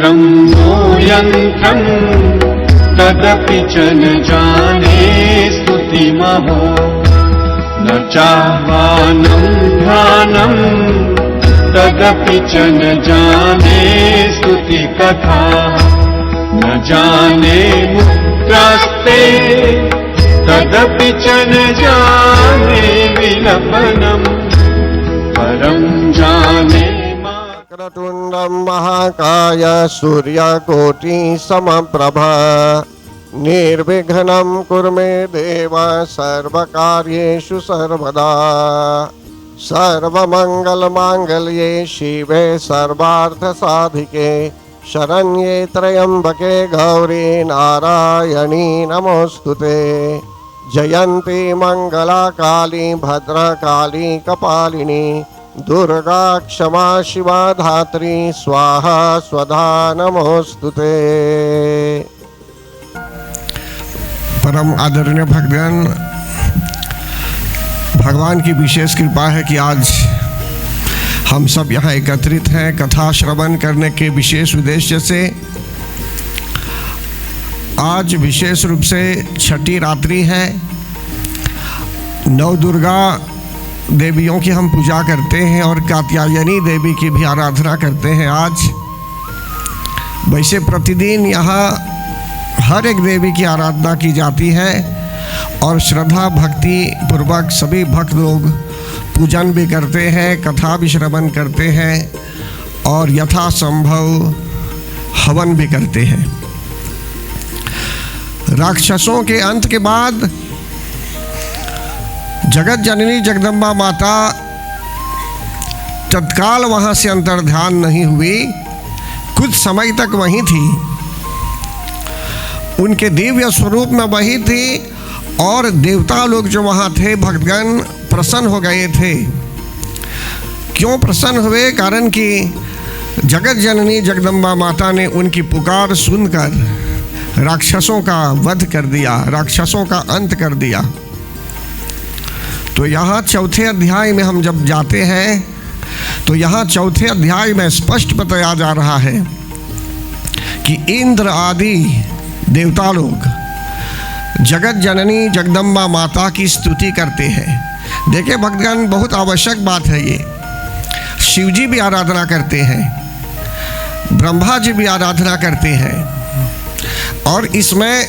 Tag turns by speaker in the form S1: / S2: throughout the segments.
S1: ब्रह्मो यन्त्रम् तदपि च न जाने स्तुतिमहो न चाह्वानं ध्यानं तदपि च न जाने स्तुति कथा न जाने मुद्रास्ते तदपि च न जाने विलपनम् परं जाने
S2: वक्रतुण्डं महाकाय सूर्यकोटि समप्रभा निर्विघ्नं कुरु मे देव सर्वकार्येषु सर्वदा सर्वमङ्गलमाङ्गल्ये शिवे सर्वार्थसाधिके शरण्ये त्र्यम्बके गौरी नारायणी नमोऽस्तुते जयन्ती मंगला काली भद्रकाली कपालिनी दुर्गा क्षमा शिवा धात्री स्वाहा स्वधा नमोस्तुते। परम आदरणीय भक्तगण, भगवान की विशेष कृपा है कि आज हम सब यहाँ एकत्रित हैं कथा श्रवण करने के विशेष उद्देश्य से। आज विशेष रूप से छठी रात्रि है। नौ दुर्गा देवियों की हम पूजा करते हैं और कात्यायनी देवी की भी आराधना करते हैं आज। वैसे प्रतिदिन यहाँ हर एक देवी की आराधना की जाती है और श्रद्धा भक्ति पूर्वक सभी भक्त लोग पूजन भी करते हैं, कथा भी श्रवण करते हैं और यथासंभव हवन भी करते हैं। राक्षसों के अंत के बाद जगत जननी जगदम्बा माता तत्काल वहां से अंतर्ध्यान नहीं हुई, कुछ समय तक वहीं थी। उनके दिव्य स्वरूप में वही थी और देवता लोग जो वहां थे भक्तगण प्रसन्न हो गए थे। क्यों प्रसन्न हुए? कारण कि जगत जननी जगदम्बा माता ने उनकी पुकार सुनकर राक्षसों का वध कर दिया, राक्षसों का अंत कर दिया। तो यहाँ चौथे अध्याय में हम जब जाते हैं तो यहाँ चौथे अध्याय में स्पष्ट बताया जा रहा है कि इंद्र आदि देवता लोग जगत जननी जगदम्बा माता की स्तुति करते हैं। देखिए भक्तगण, बहुत आवश्यक बात है ये। शिव जी भी आराधना करते हैं, ब्रह्मा जी भी आराधना करते हैं और इसमें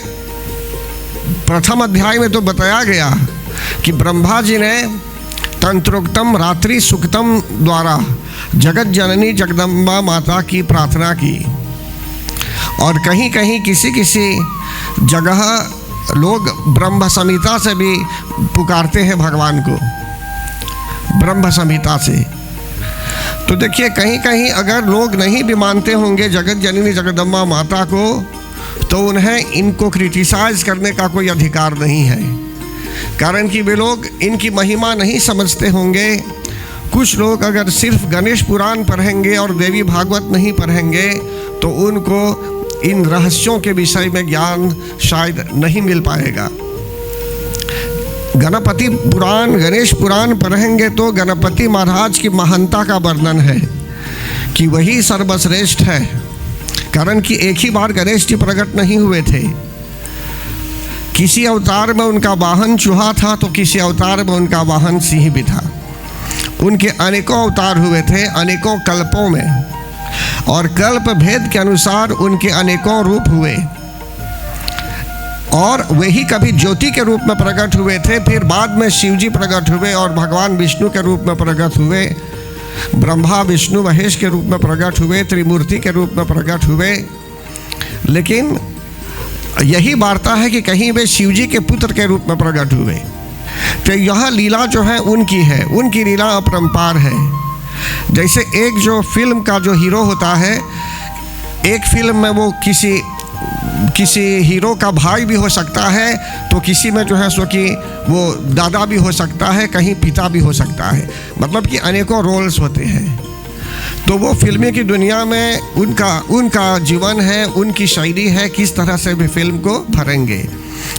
S2: प्रथम अध्याय में तो बताया गया कि ब्रह्मा जी ने तंत्रोक्तम रात्रि सुक्तम द्वारा जगत जननी जगदम्बा माता की प्रार्थना की और कहीं कहीं किसी किसी जगह लोग ब्रह्म संहिता से भी पुकारते हैं भगवान को, ब्रह्म संहिता से। तो देखिए कहीं कहीं अगर लोग नहीं भी मानते होंगे जगत जननी जगदम्बा माता को तो उन्हें इनको क्रिटिसाइज करने का कोई अधिकार नहीं है, कारण कि वे लोग इनकी महिमा नहीं समझते होंगे। कुछ लोग अगर सिर्फ गणेश पुराण पढ़ेंगे और देवी भागवत नहीं पढ़ेंगे तो उनको इन रहस्यों के विषय में ज्ञान शायद नहीं मिल पाएगा। गणपति पुराण गणेश पुराण पढ़ेंगे तो गणपति महाराज की महानता का वर्णन है कि वही सर्वश्रेष्ठ है, कारण कि एक ही बार गणेश जी प्रकट नहीं हुए थे। किसी अवतार में उनका वाहन चूहा था तो किसी अवतार में उनका वाहन सिंह भी था। उनके अनेकों अवतार हुए थे अनेकों कल्पों में और कल्प भेद के अनुसार उनके अनेकों रूप हुए और वही कभी ज्योति के रूप में प्रकट हुए थे, फिर बाद में शिव जी प्रकट हुए और भगवान विष्णु के रूप में प्रकट हुए, ब्रह्मा विष्णु महेश के रूप में प्रकट हुए, त्रिमूर्ति के रूप में प्रकट हुए। लेकिन यही वार्ता है कि कहीं वे शिव जी के पुत्र के रूप में प्रकट हुए। तो यह लीला जो है उनकी है, उनकी लीला अपरंपार है। जैसे एक जो फिल्म का जो हीरो होता है, एक फिल्म में वो किसी हीरो का भाई भी हो सकता है, तो किसी में जो है सो कि वो दादा भी हो सकता है, कहीं पिता भी हो सकता है, मतलब कि अनेकों रोल्स होते हैं। तो वो फिल्में की दुनिया में उनका जीवन है, उनकी शैली है, किस तरह से भी फिल्म को भरेंगे।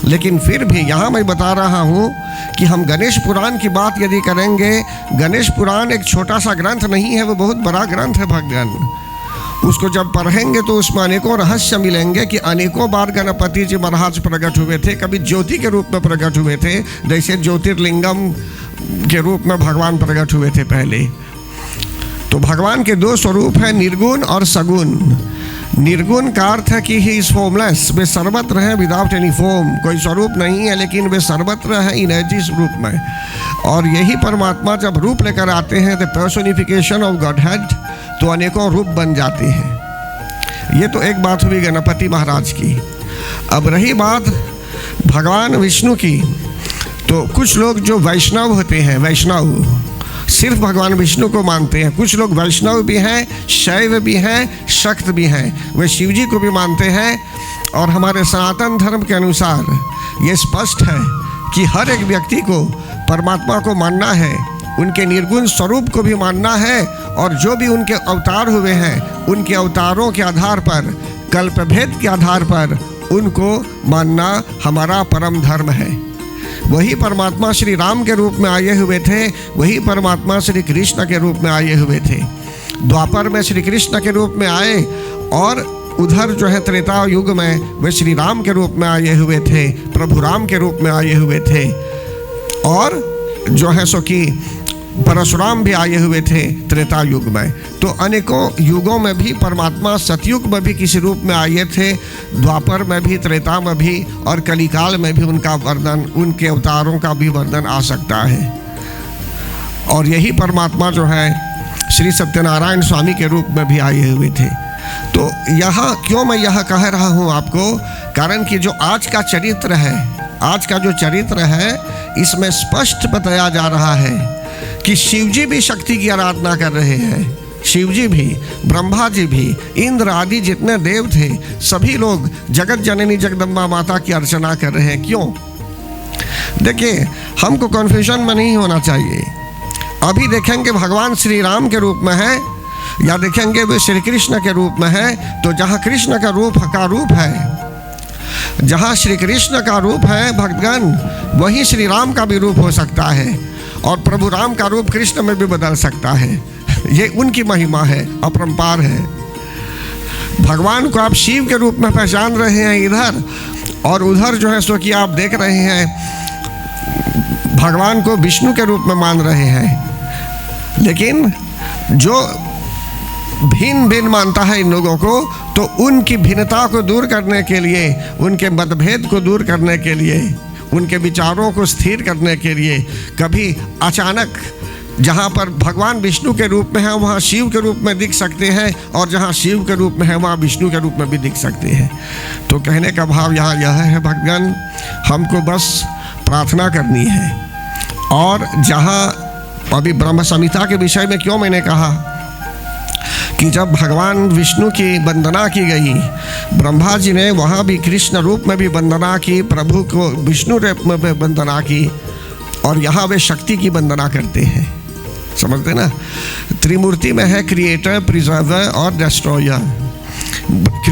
S2: लेकिन फिर भी यहाँ मैं बता रहा हूँ कि हम गणेश पुराण की बात यदि करेंगे, गणेश पुराण एक छोटा सा ग्रंथ नहीं है, वो बहुत बड़ा ग्रंथ है भगवान। उसको जब पढ़ेंगे तो उसमें अनेकों रहस्य मिलेंगे कि अनेकों बार गणपति जी महाराज प्रकट हुए थे। कभी ज्योति के रूप में प्रकट हुए थे, जैसे ज्योतिर्लिंगम के रूप में भगवान प्रकट हुए थे पहले। तो भगवान के दो स्वरूप हैं, निर्गुण और सगुण। निर्गुण का अर्थ है कि ही इज फॉर्मलेस, वे सर्वत्र हैं विदाउट एनी फॉर्म, कोई स्वरूप नहीं है लेकिन वे सर्वत्र हैं एनर्जी रूप में। और यही परमात्मा जब रूप लेकर आते हैं the personification of God head, तो अनेकों रूप बन जाते हैं। ये तो एक बात हुई गणपति महाराज की। अब रही बात भगवान विष्णु की, तो कुछ लोग जो वैष्णव होते हैं, वैष्णव सिर्फ भगवान विष्णु को मानते हैं। कुछ लोग वैष्णव भी हैं, शैव भी हैं, शक्त भी हैं, वे शिव जी को भी मानते हैं। और हमारे सनातन धर्म के अनुसार ये स्पष्ट है कि हर एक व्यक्ति को परमात्मा को मानना है, उनके निर्गुण स्वरूप को भी मानना है, और जो भी उनके अवतार हुए हैं उनके अवतारों के आधार पर, कल्पभेद के आधार पर उनको मानना हमारा परम धर्म है। वही परमात्मा श्री राम के रूप में आए हुए थे, वही परमात्मा श्री कृष्ण के रूप में आए हुए थे। द्वापर में श्री कृष्ण के रूप में आए, और उधर जो है त्रेता युग में वे श्री राम के रूप में आए हुए थे, प्रभु राम के रूप में आए हुए थे। और जो है सो कि परशुराम भी आए हुए थे त्रेता युग में। तो अनेकों युगों में भी परमात्मा सतयुग में भी किसी रूप में आए थे, द्वापर में भी, त्रेता में भी, और कलिकाल में भी उनका वर्णन, उनके अवतारों का भी वर्णन आ सकता है। और यही परमात्मा जो है श्री सत्यनारायण स्वामी के रूप में भी आए हुए थे। तो यहाँ क्यों मैं यह कह रहा हूँ आपको, कारण कि जो आज का चरित्र है, आज का जो चरित्र है, इसमें स्पष्ट बताया जा रहा है कि शिवजी भी शक्ति की आराधना कर रहे हैं। शिवजी भी, ब्रह्मा जी भी, इंद्र आदि जितने देव थे, सभी लोग जगत जननी जगदम्बा माता की अर्चना कर रहे हैं। क्यों? देखिए, हमको कन्फ्यूजन में नहीं होना चाहिए। अभी देखेंगे भगवान श्री राम के रूप में है, या देखेंगे वे श्री कृष्ण के रूप में है। तो जहाँ कृष्ण का रूप है, जहाँ श्री कृष्ण का रूप है भक्तगण, वहीं श्री राम का भी रूप हो सकता है, और प्रभु राम का रूप कृष्ण में भी बदल सकता है। ये उनकी महिमा है, अपरंपार है। भगवान को आप शिव के रूप में पहचान रहे हैं इधर, और उधर जो है सो कि आप देख रहे हैं भगवान को विष्णु के रूप में मान रहे हैं। लेकिन जो भिन्न भिन्न मानता है इन लोगों को, तो उनकी भिन्नता को दूर करने के लिए, उनके मतभेद को दूर करने के लिए, उनके विचारों को स्थिर करने के लिए, कभी अचानक जहाँ पर भगवान विष्णु के रूप में है वहाँ शिव के रूप में दिख सकते हैं, और जहाँ शिव के रूप में है वहाँ विष्णु के रूप में भी दिख सकते हैं। तो कहने का भाव यहाँ यह है भक्तगण, हमको बस प्रार्थना करनी है। और जहाँ अभी ब्रह्म संहिता के विषय में क्यों मैंने कहा कि जब भगवान विष्णु की वंदना की गई, ब्रह्मा जी ने वहाँ भी कृष्ण रूप में भी वंदना की, प्रभु को विष्णु रूप में भी वंदना की, और यहाँ वे शक्ति की वंदना करते हैं। समझते ना? त्रिमूर्ति में है क्रिएटर, प्रिजर्वर और डिस्ट्रॉयर।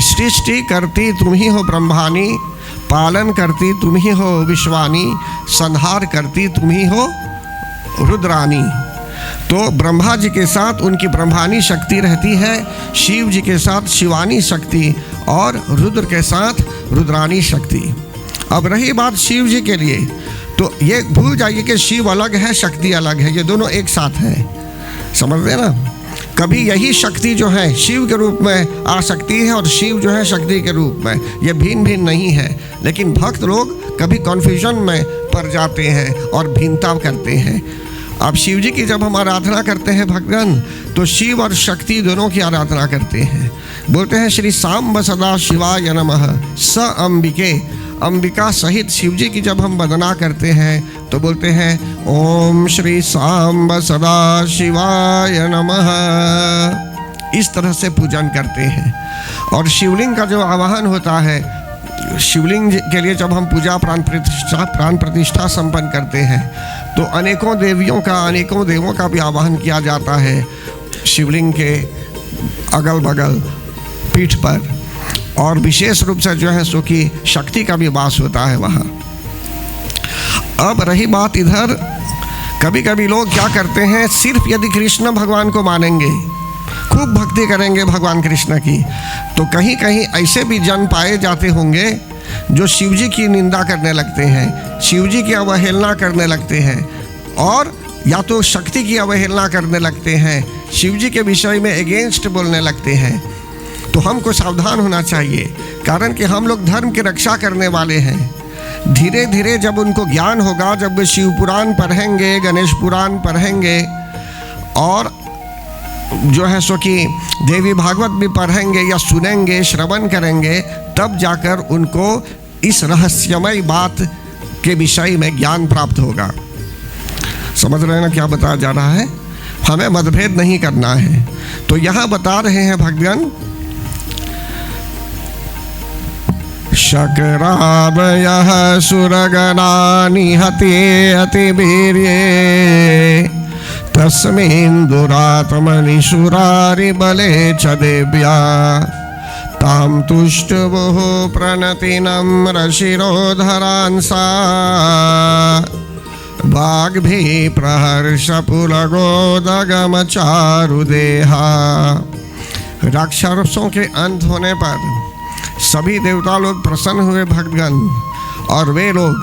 S2: सृष्टि करती तुम ही हो ब्रह्मानी, पालन करती तुम ही हो विश्वानी, संहार करती तुम ही हो रुद्रानी। तो ब्रह्मा जी के साथ उनकी ब्रह्मानी शक्ति रहती है, शिव जी के साथ शिवानी शक्ति, और रुद्र के साथ रुद्रानी शक्ति। अब रही बात शिव जी के लिए, तो ये भूल जाइए कि शिव अलग है, शक्ति अलग है, ये दोनों एक साथ हैं। समझ रहे ना? कभी यही शक्ति जो है शिव के रूप में आ सकती है, और शिव जो है शक्ति के रूप में, ये भिन्न भिन्न नहीं है। लेकिन भक्त लोग कभी कन्फ्यूजन में पड़ जाते हैं और भिन्नता करते हैं। अब शिव जी की जब हम आराधना करते हैं भक्तगण, तो शिव और शक्ति दोनों की आराधना करते हैं। बोलते हैं श्री सांब सदा शिवाय नमः स अंबिके। अंबिका सहित शिव जी की जब हम वंदना करते हैं तो बोलते हैं ओम श्री सांब सदा शिवाय नमः। इस तरह से पूजन करते हैं। और शिवलिंग का जो आवाहन होता है, शिवलिंग के लिए जब हम पूजा प्राण प्रतिष्ठा संपन्न करते हैं, तो अनेकों देवियों का, अनेकों देवों का भी आवाहन किया जाता है शिवलिंग के अगल बगल पीठ पर, और विशेष रूप से जो है सो कि शक्ति का भी वास होता है वहाँ। अब रही बात इधर, कभी कभी लोग क्या करते हैं, सिर्फ यदि कृष्ण भगवान को मानेंगे खूब भक्ति करेंगे भगवान कृष्ण की, तो कहीं कहीं ऐसे भी जन पाए जाते होंगे जो शिव जी की निंदा करने लगते हैं, शिव जी की अवहेलना करने लगते हैं, और या तो शक्ति की अवहेलना करने लगते हैं, शिव जी के विषय में अगेंस्ट बोलने लगते हैं। तो हमको सावधान होना चाहिए, कारण कि हम लोग धर्म की रक्षा करने वाले हैं। धीरे धीरे जब उनको ज्ञान होगा, जब वे शिव पुराण पढ़ेंगे, गणेश पुराण पढ़ेंगे, और जो है सो कि देवी भागवत भी पढ़ेंगे या सुनेंगे, श्रवण करेंगे, तब जाकर उनको इस रहस्यमय बात के विषय में ज्ञान प्राप्त होगा। समझ रहे हैं ना क्या बताया जा रहा है? हमें मतभेद नहीं करना है। तो यहाँ बता रहे हैं भगवान, शक्रावयः सुरगणा निहते अतिवीर्ये तस्मिन् दुरात्मनिशुरारि बले च देव्या तां तुष्टुवुः प्रणतिनं शिरोधरांसा वाग्भिः प्रहर्षपुलगोदगमचारुदेहा। राक्षसों के अंत होने पर सभी देवता लोग प्रसन्न हुए भक्तगण, और वे लोग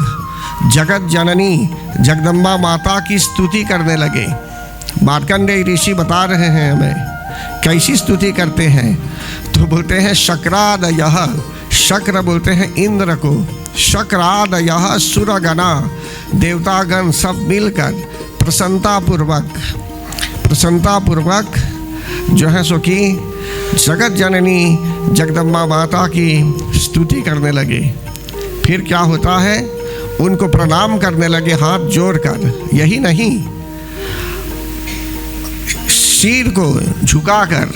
S2: जगत जननी जगदम्बा माता की स्तुति करने लगे। मार्कंडेय ऋषि बता रहे हैं हमें कैसी स्तुति करते हैं। तो बोलते हैं शक्रादयः, शक्र बोलते हैं इंद्र को, शक्रादयः सुरगणा, देवतागण सब मिलकर प्रसन्नतापूर्वक जो है सो कि जगत जननी जगदम्बा माता की स्तुति करने लगे। फिर क्या होता है, उनको प्रणाम करने लगे हाथ जोड़कर। यही नहीं, सिर को झुकाकर,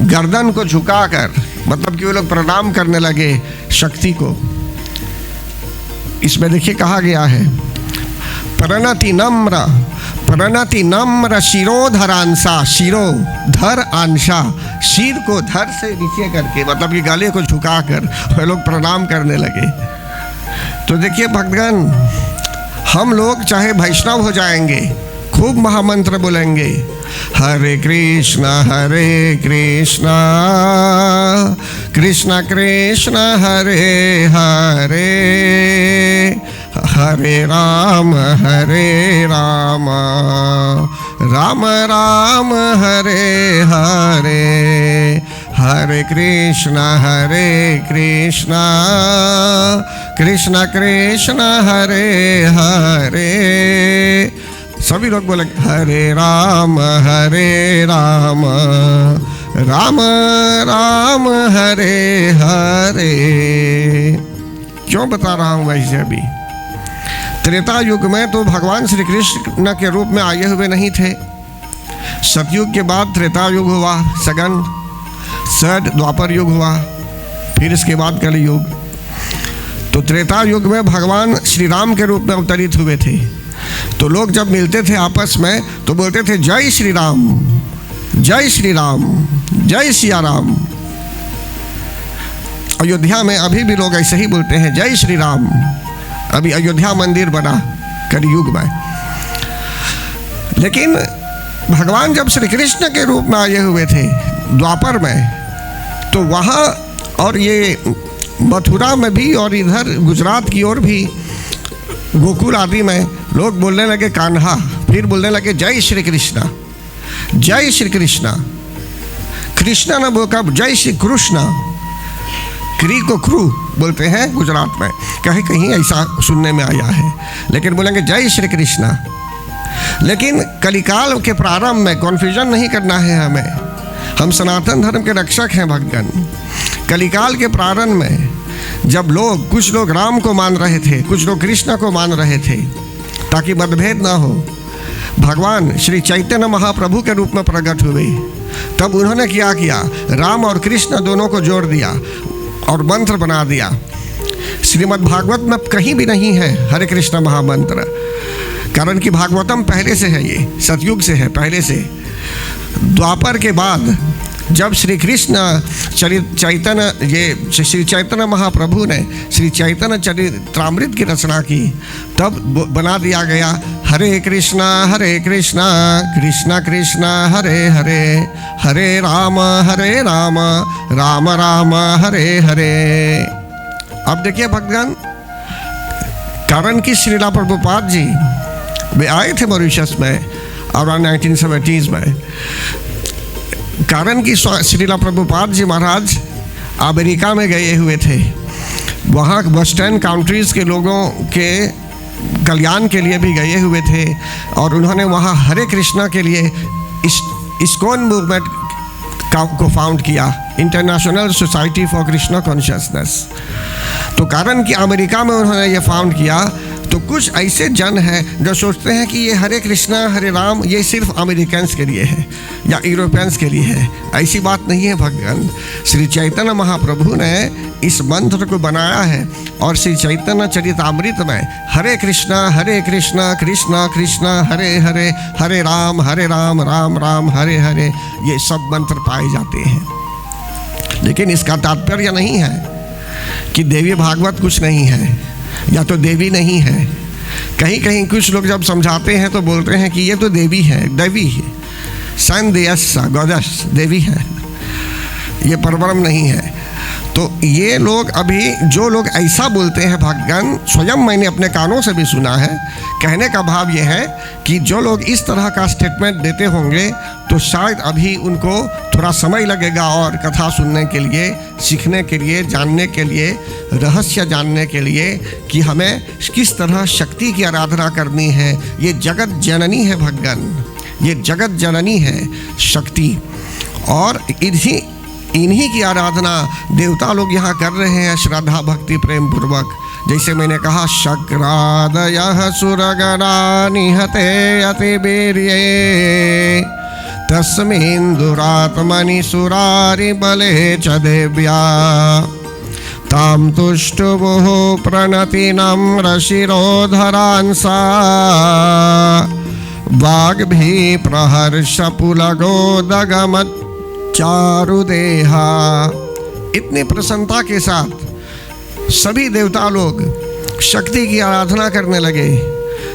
S2: गर्दन को झुकाकर, मतलब कि वो लोग प्रणाम करने लगे शक्ति को। इसमें देखिए कहा गया है, प्रणति नम्र शिरोधरांसा, शिरोधर अंशा, सिर को धर से नीचे करके, मतलब कि गले को झुकाकर वे लोग प्रणाम करने लगे। तो देखिए भक्तगण, हम लोग चाहे वैष्णव हो जाएंगे, खूब महामंत्र बोलेंगे, हरे कृष्णा कृष्णा कृष्णा हरे हरे, हरे राम राम राम हरे हरे, हरे कृष्णा कृष्णा कृष्णा हरे हरे। सभी लोग बोले हरे राम राम राम हरे हरे। क्यों बता रहा हूँ वैसे? अभी त्रेता युग में तो भगवान श्री कृष्ण के रूप में आए हुए नहीं थे। सतयुग के बाद त्रेता युग हुआ, सगन सद द्वापर युग हुआ, फिर इसके बाद कलयुग। तो त्रेता युग में भगवान श्री राम के रूप में अवतरित हुए थे। तो लोग जब मिलते थे आपस में तो बोलते थे जय श्री राम, जय श्री राम, जय सिया राम। अयोध्या में अभी भी लोग ऐसे ही बोलते हैं जय श्री राम। अभी अयोध्या मंदिर बना कलयुग में। लेकिन भगवान जब श्री कृष्ण के रूप में आए हुए थे द्वापर में, तो वहाँ और ये मथुरा में भी और इधर गुजरात की ओर भी गोकुल आदि में लोग बोलने लगे कान्हा, फिर बोलने लगे जय श्री कृष्णा, जय श्री कृष्णा। कृष्णा न बोल कब जय श्री कृष्णा, क्री को क्रू बोलते हैं गुजरात में, कहीं कहीं ऐसा सुनने में आया है, लेकिन बोलेंगे जय श्री कृष्णा। लेकिन कलिकाल के प्रारंभ में कन्फ्यूजन नहीं करना है हमें, हम सनातन धर्म के रक्षक हैं भक्तगण। कलिकाल के प्रारंभ में जब लोग, कुछ लोग राम को मान रहे थे, कुछ लोग कृष्ण को मान रहे थे, ताकि मतभेद ना हो, भगवान श्री चैतन्य महाप्रभु के रूप में प्रकट हुए। तब उन्होंने क्या किया, राम और कृष्ण दोनों को जोड़ दिया और मंत्र बना दिया। श्रीमद् भागवत में कहीं भी नहीं है हरे कृष्ण महामंत्र, कारण कि भागवतम पहले से है, ये सतयुग से है, पहले से। द्वापर के बाद जब श्री कृष्ण चैतन्य ये श्री चैतन्य महाप्रभु ने श्री चैतन्य चरित्रामृत की रचना की, तब बना दिया गया हरे कृष्णा कृष्णा कृष्णा हरे हरे, हरे राम राम राम हरे हरे। अब देखिए भक्तगण, कारण कि श्रीला प्रभुपाद जी वे आए थे मॉरिशस में अराउंड 1970s में। कारण कि श्रीला प्रभुपाद जी महाराज अमेरिका में गए हुए थे, वहाँ वेस्टर्न कंट्रीज़ के लोगों के कल्याण के लिए भी गए हुए थे, और उन्होंने वहाँ हरे कृष्णा के लिए इस्कॉन मूवमेंट को फाउंड किया, international society for Krishna consciousness. तो कारण कि अमेरिका में उन्होंने ये फाउंड किया, तो कुछ ऐसे जन हैं जो सोचते हैं कि ये हरे कृष्णा हरे राम ये सिर्फ अमेरिकन्स के लिए है या यूरोपियंस के लिए है। ऐसी बात नहीं है भगवान। श्री चैतन्य महाप्रभु ने इस मंत्र को बनाया है, और श्री चैतन्य चरितामृत में हरे कृष्णा कृष्णा कृष्णा हरे हरे, हरे राम राम राम हरे हरे, ये सब मंत्र पाए जाते हैं। लेकिन इसका तात्पर्य नहीं है कि देवी भागवत कुछ नहीं है या तो देवी नहीं है। कहीं कहीं कुछ लोग जब समझाते हैं तो बोलते हैं कि ये तो देवी है, सन देयस गॉडेस देवी है, ये परब्रह्म नहीं है। तो ये लोग अभी जो लोग ऐसा बोलते हैं भगवान, स्वयं मैंने अपने कानों से भी सुना है। कहने का भाव ये है कि जो लोग इस तरह का स्टेटमेंट देते होंगे तो शायद अभी उनको थोड़ा समय लगेगा और कथा सुनने के लिए, सीखने के लिए, जानने के लिए, रहस्य जानने के लिए कि हमें किस तरह शक्ति की आराधना करनी है। ये जगत जननी है भगवान, ये जगत जननी है शक्ति, और इन्हीं की आराधना देवता लोग यहाँ कर रहे हैं श्रद्धा भक्ति प्रेम पूर्वक। जैसे मैंने कहा, शक्रादयः सुरगणा निहते अतिवीर्ये तस्मिन्दुरात्मनि सुरारि बले च देव्या तां तुष्टुवुः प्रणति नम्र शिरोधरांसा वाग्भी प्रहर्ष पुलगो दगमत् चारुदेहा। इतनी प्रसन्नता के साथ सभी देवता लोग शक्ति की आराधना करने लगे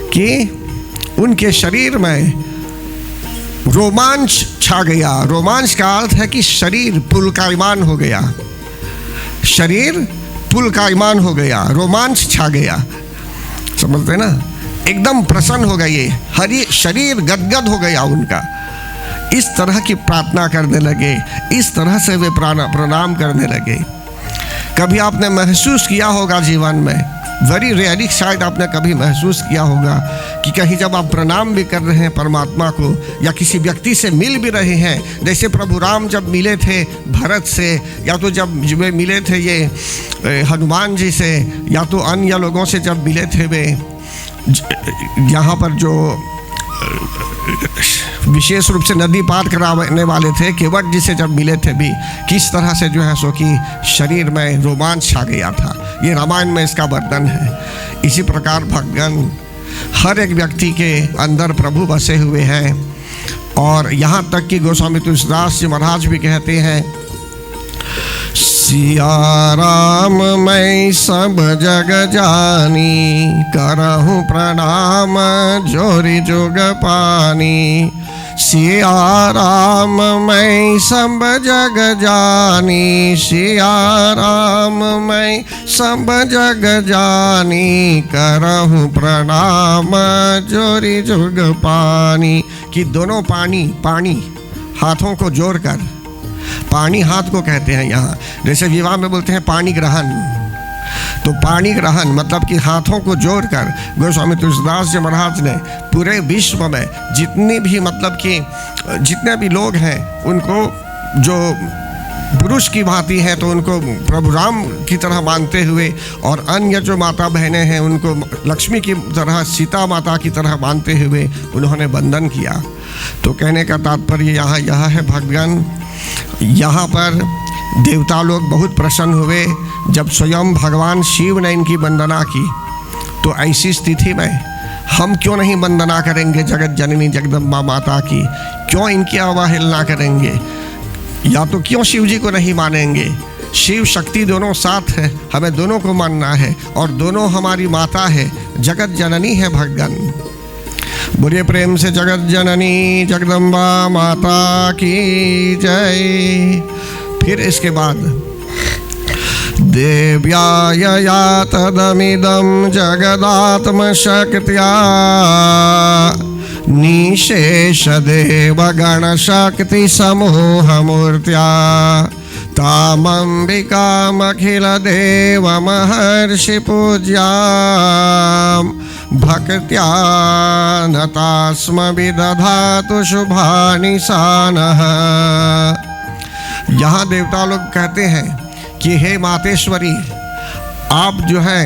S2: कि उनके शरीर में रोमांच छा गया। रोमांच का अर्थ है कि शरीर पुलकायमान हो गया, शरीर पुलकायमान हो गया, रोमांच छा गया। समझते ना, एकदम प्रसन्न हो गए, हरी शरीर गदगद हो गया उनका। इस तरह की प्रार्थना करने लगे, इस तरह से वे प्रणाम करने लगे। कभी आपने महसूस किया होगा जीवन में, वेरी रेयरली शायद आपने कभी महसूस किया होगा कि कहीं जब आप प्रणाम भी कर रहे हैं परमात्मा को, या किसी व्यक्ति से मिल भी रहे हैं, जैसे प्रभु राम जब मिले थे भरत से, या तो जब वे मिले थे ये हनुमान जी से, या तो अन्य लोगों से जब मिले थे वे यहाँ पर जो विशेष रूप से नदी पार कराने वाले थे केवट जी से जब मिले थे भी, किस तरह से जो है सो कि शरीर में रोमांच छा गया था। ये रामायण में इसका वर्णन है। इसी प्रकार भगवान हर एक व्यक्ति के अंदर प्रभु बसे हुए हैं, और यहाँ तक कि गोस्वामी तुलसीदास जी महाराज भी कहते हैं, सिया राम मैं सब जग जानी, करहूँ प्रणाम जोरी जोग पानी। सिया राम मैं सब जग जानी, सिया राम मैं सब जग जानी, करहूँ प्रणाम जोरी जोग पानी। कि दोनों पानी हाथों को जोड़कर, पानी हाथ को कहते हैं यहाँ, जैसे विवाह में बोलते हैं पानी ग्रहण, तो पानी ग्रहण मतलब कि हाथों को जोड़कर गोस्वामी तुलसीदास जी महाराज ने पूरे विश्व में जितनी भी मतलब कि जितने भी लोग हैं उनको जो पुरुष की भांति है तो उनको प्रभु राम की तरह मानते हुए, और अन्य जो माता बहनें हैं उनको लक्ष्मी की तरह, सीता माता की तरह मानते हुए उन्होंने वंदन किया। तो कहने का तात्पर्य यहाँ यह है भगवान, यहाँ पर देवता लोग बहुत प्रसन्न हुए जब स्वयं भगवान शिव ने इनकी वंदना की। तो ऐसी स्थिति में हम क्यों नहीं वंदना करेंगे जगत जननी जगदम्बा माता की, क्यों इनकी अवहेलना करेंगे? या तो क्यों शिव जी को नहीं मानेंगे? शिव शक्ति दोनों साथ है, हमें दोनों को मानना है और दोनों हमारी माता है, जगत जननी है भगवान। बोलिए प्रेम से जगत जननी जगदम्बा माता की जय। फिर इसके बाद देव्यायया तदमिदं जगदात्म शक्त्या निशेष देवगण शक्ति समूहमूर्त्या तामंबिकामखिल देव महर्षि पूज्यां भक्त्या नतास्म विदधातु शुभानि सानः। यहाँ देवता लोग कहते हैं कि हे मातेश्वरी, आप जो है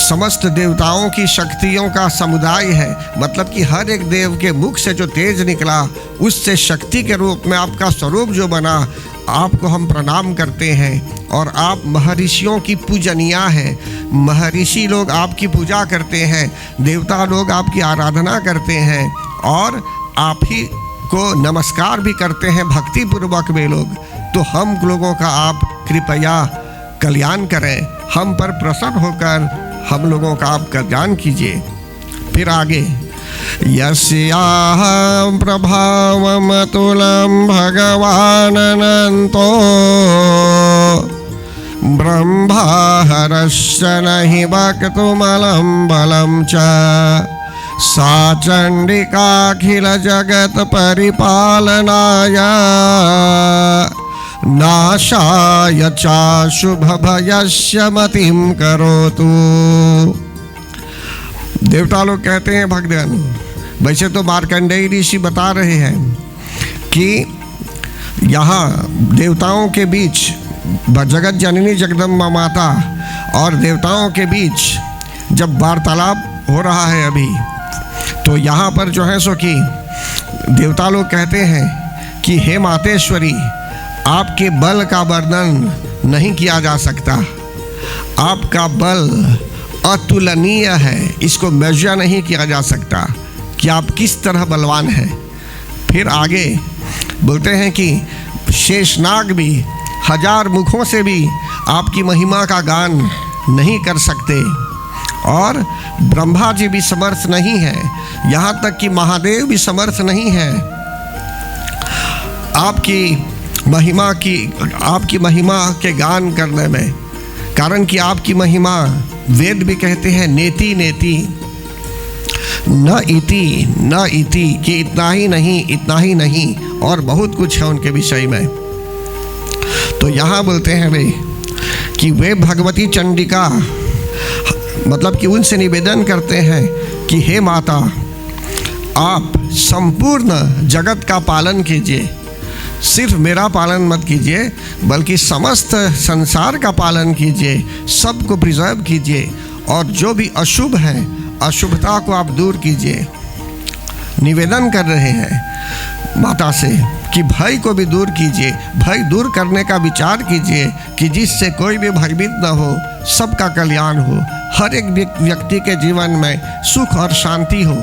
S2: समस्त देवताओं की शक्तियों का समुदाय है। मतलब कि हर एक देव के मुख से जो तेज निकला, उससे शक्ति के रूप में आपका स्वरूप जो बना, आपको हम प्रणाम करते हैं। और आप महर्षियों की पूजनीया है, महर्षि लोग आपकी पूजा करते हैं, देवता लोग आपकी आराधना करते हैं और आप ही को नमस्कार भी करते हैं भक्ति पूर्वक वे लोग। तो हम लोगों का आप कृपया कल्याण करें, हम पर प्रसन्न होकर हम लोगों का आप कल्याण कीजिए। फिर आगे यस्याहं प्रभावमतुलं भगवान् अनन्तो ब्रह्माहरश्च नहि वक्तुमलं बलं च सा चण्डिकाखिल जगत् परिपालनाय नाशाय चाशुभ भयस्य मतिं करोतु। देवता लोग कहते हैं भगवान, वैसे तो मार्कंडेय ऋषि बता रहे हैं कि यहाँ देवताओं के बीच जगत जननी जगदम्बा माता और देवताओं के बीच जब वार्तालाप हो रहा है अभी, तो यहाँ पर जो है सो कि देवता लोग कहते हैं कि हे मातेश्वरी, आपके बल का वर्णन नहीं किया जा सकता, आपका बल अतुलनीय है, इसको मेजर नहीं किया जा सकता कि आप किस तरह बलवान हैं। फिर आगे बोलते हैं कि शेषनाग भी 1000 मुखों से भी आपकी महिमा का गान नहीं कर सकते और ब्रह्मा जी भी समर्थ नहीं है, यहाँ तक कि महादेव भी समर्थ नहीं है आपकी महिमा के गान करने में। कारण कि आपकी महिमा वेद भी कहते हैं नेति नेति न इति कि इतना ही नहीं और बहुत कुछ है उनके विषय में। तो यहाँ बोलते हैं वे कि वे भगवती चंडिका, मतलब कि उनसे निवेदन करते हैं कि हे माता, आप संपूर्ण जगत का पालन कीजिए, सिर्फ मेरा पालन मत कीजिए बल्कि समस्त संसार का पालन कीजिए, सबको प्रिजर्व कीजिए और जो भी अशुभ है अशुभता को आप दूर कीजिए। निवेदन कर रहे हैं माता से कि भय को भी दूर कीजिए, भय दूर करने का विचार कीजिए कि जिससे कोई भी भयभीत न हो, सबका कल्याण हो, हर एक व्यक्ति के जीवन में सुख और शांति हो।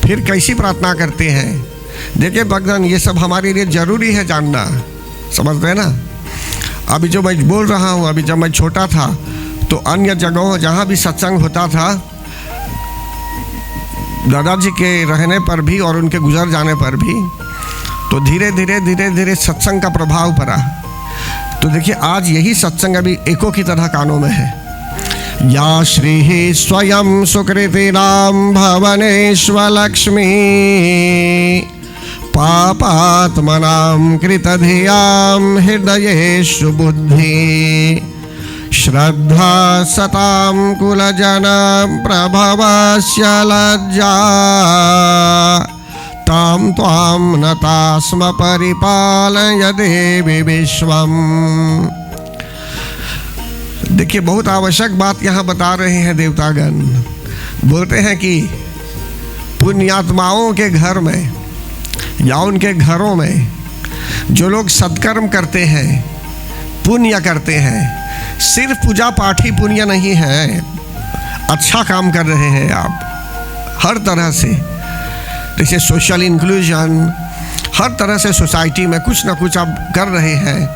S2: फिर कैसी प्रार्थना करते हैं? देखिए भगवान, ये सब हमारे लिए ज़रूरी है जानना, समझ रहे ना। अभी जो मैं बोल रहा हूँ, अभी जब मैं छोटा था तो अन्य जगहों जहाँ भी सत्संग होता था, दादाजी के रहने पर भी और उनके गुजर जाने पर भी, तो धीरे धीरे सत्संग का प्रभाव पड़ा। तो देखिए आज यही सत्संग अभी एको की तरह कानों में है। या श्री स्वयं सुकृतिनां भवनेश्वलक्ष्मी पापात्मनां कृतधियां हृदयेषु बुद्धि श्रद्धा सतां कुलजनं प्रभवस्य लज्जा तां त्वां नतास्म परिपालय देवी विश्वम्। देखिए बहुत आवश्यक बात यहाँ बता रहे हैं देवतागण। बोलते हैं कि पुण्यात्माओं के घर में या उनके घरों में जो लोग सत्कर्म करते हैं, पुण्य करते हैं, सिर्फ पूजा पाठ ही पुण्य नहीं है, अच्छा काम कर रहे हैं आप हर तरह से, जैसे सोशल इंक्लूजन, हर तरह से सोसाइटी में कुछ ना कुछ आप कर रहे हैं।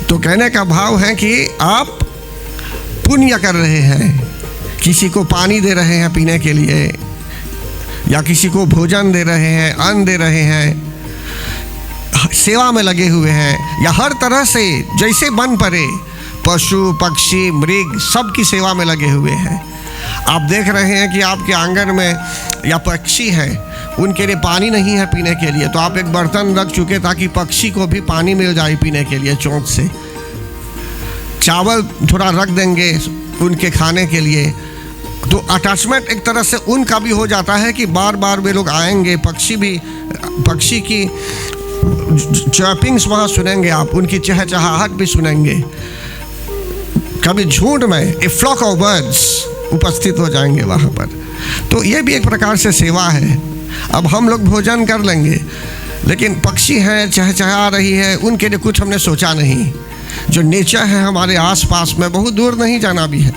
S2: तो कहने का भाव है कि आप पुण्य कर रहे हैं, किसी को पानी दे रहे हैं पीने के लिए, या किसी को भोजन दे रहे हैं, अन्न दे रहे हैं, सेवा में लगे हुए हैं, या हर तरह से जैसे मन पड़े पशु पक्षी मृग सबकी सेवा में लगे हुए हैं। आप देख रहे हैं कि आपके आंगन में या पक्षी हैं, उनके लिए पानी नहीं है पीने के लिए, तो आप एक बर्तन रख चुके ताकि पक्षी को भी पानी मिल जाए पीने के लिए चोंच से। चावल थोड़ा रख देंगे उनके खाने के लिए, तो अटैचमेंट एक तरह से उनका भी हो जाता है कि बार बार वे लोग आएंगे। पक्षी की चर्पिंग्स वहाँ सुनेंगे आप, उनकी चहचहाहट भी सुनेंगे। कभी झुंड में ए फ्लॉक ऑफ बर्ड्स उपस्थित हो जाएंगे वहाँ पर। तो ये भी एक प्रकार से सेवा है। अब हम लोग भोजन कर लेंगे, लेकिन पक्षी हैं चहचहा रही है, उनके लिए कुछ हमने सोचा नहीं। जो नेचर है हमारे आसपास में, बहुत दूर नहीं जाना भी है,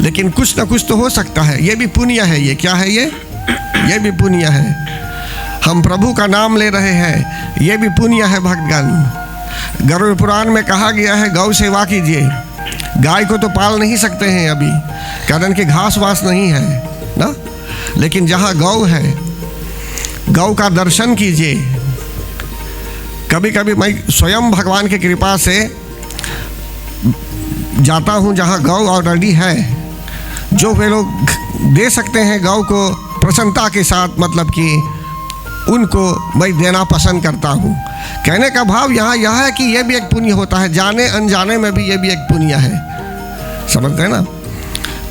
S2: लेकिन कुछ ना कुछ तो हो सकता है। ये भी पुण्य है। ये क्या है? ये भी पुण्य है। हम प्रभु का नाम ले रहे हैं, ये भी पुण्य है भक्तगण। गरुड़ पुराण में कहा गया है गौ सेवा कीजिए। गाय को तो पाल नहीं सकते हैं अभी, कारण कि घास वास नहीं है ना, लेकिन जहाँ गौ है, गौ का दर्शन कीजिए। कभी कभी मैं स्वयं भगवान की कृपा से जाता हूँ जहाँ गौ ऑलरेडी है, जो वे लोग दे सकते हैं गौ को प्रसन्नता के साथ, मतलब कि उनको मैं देना पसंद करता हूँ। कहने का भाव यहाँ यह है कि यह भी एक पुण्य होता है, जाने अनजाने में भी यह भी एक पुण्य है। समझते हैं ना?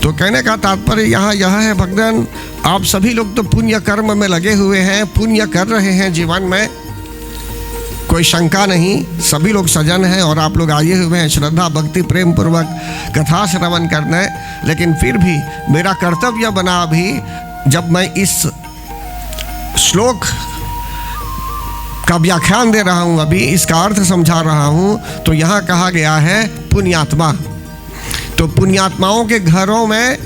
S2: तो कहने का तात्पर्य यहाँ यह है भक्तजन, आप सभी लोग तो पुण्य कर्म में लगे हुए हैं, पुण्य कर रहे हैं जीवन में, कोई शंका नहीं। सभी लोग सजन हैं और आप लोग आए हुए हैं श्रद्धा भक्ति प्रेम पूर्वक कथा श्रवण करने। लेकिन फिर भी मेरा कर्तव्य बना अभी, जब मैं इस श्लोक का व्याख्यान दे रहा हूँ, अभी इसका अर्थ समझा रहा हूँ, तो यहाँ कहा गया है पुण्यात्मा। तो पुण्यात्माओं के घरों में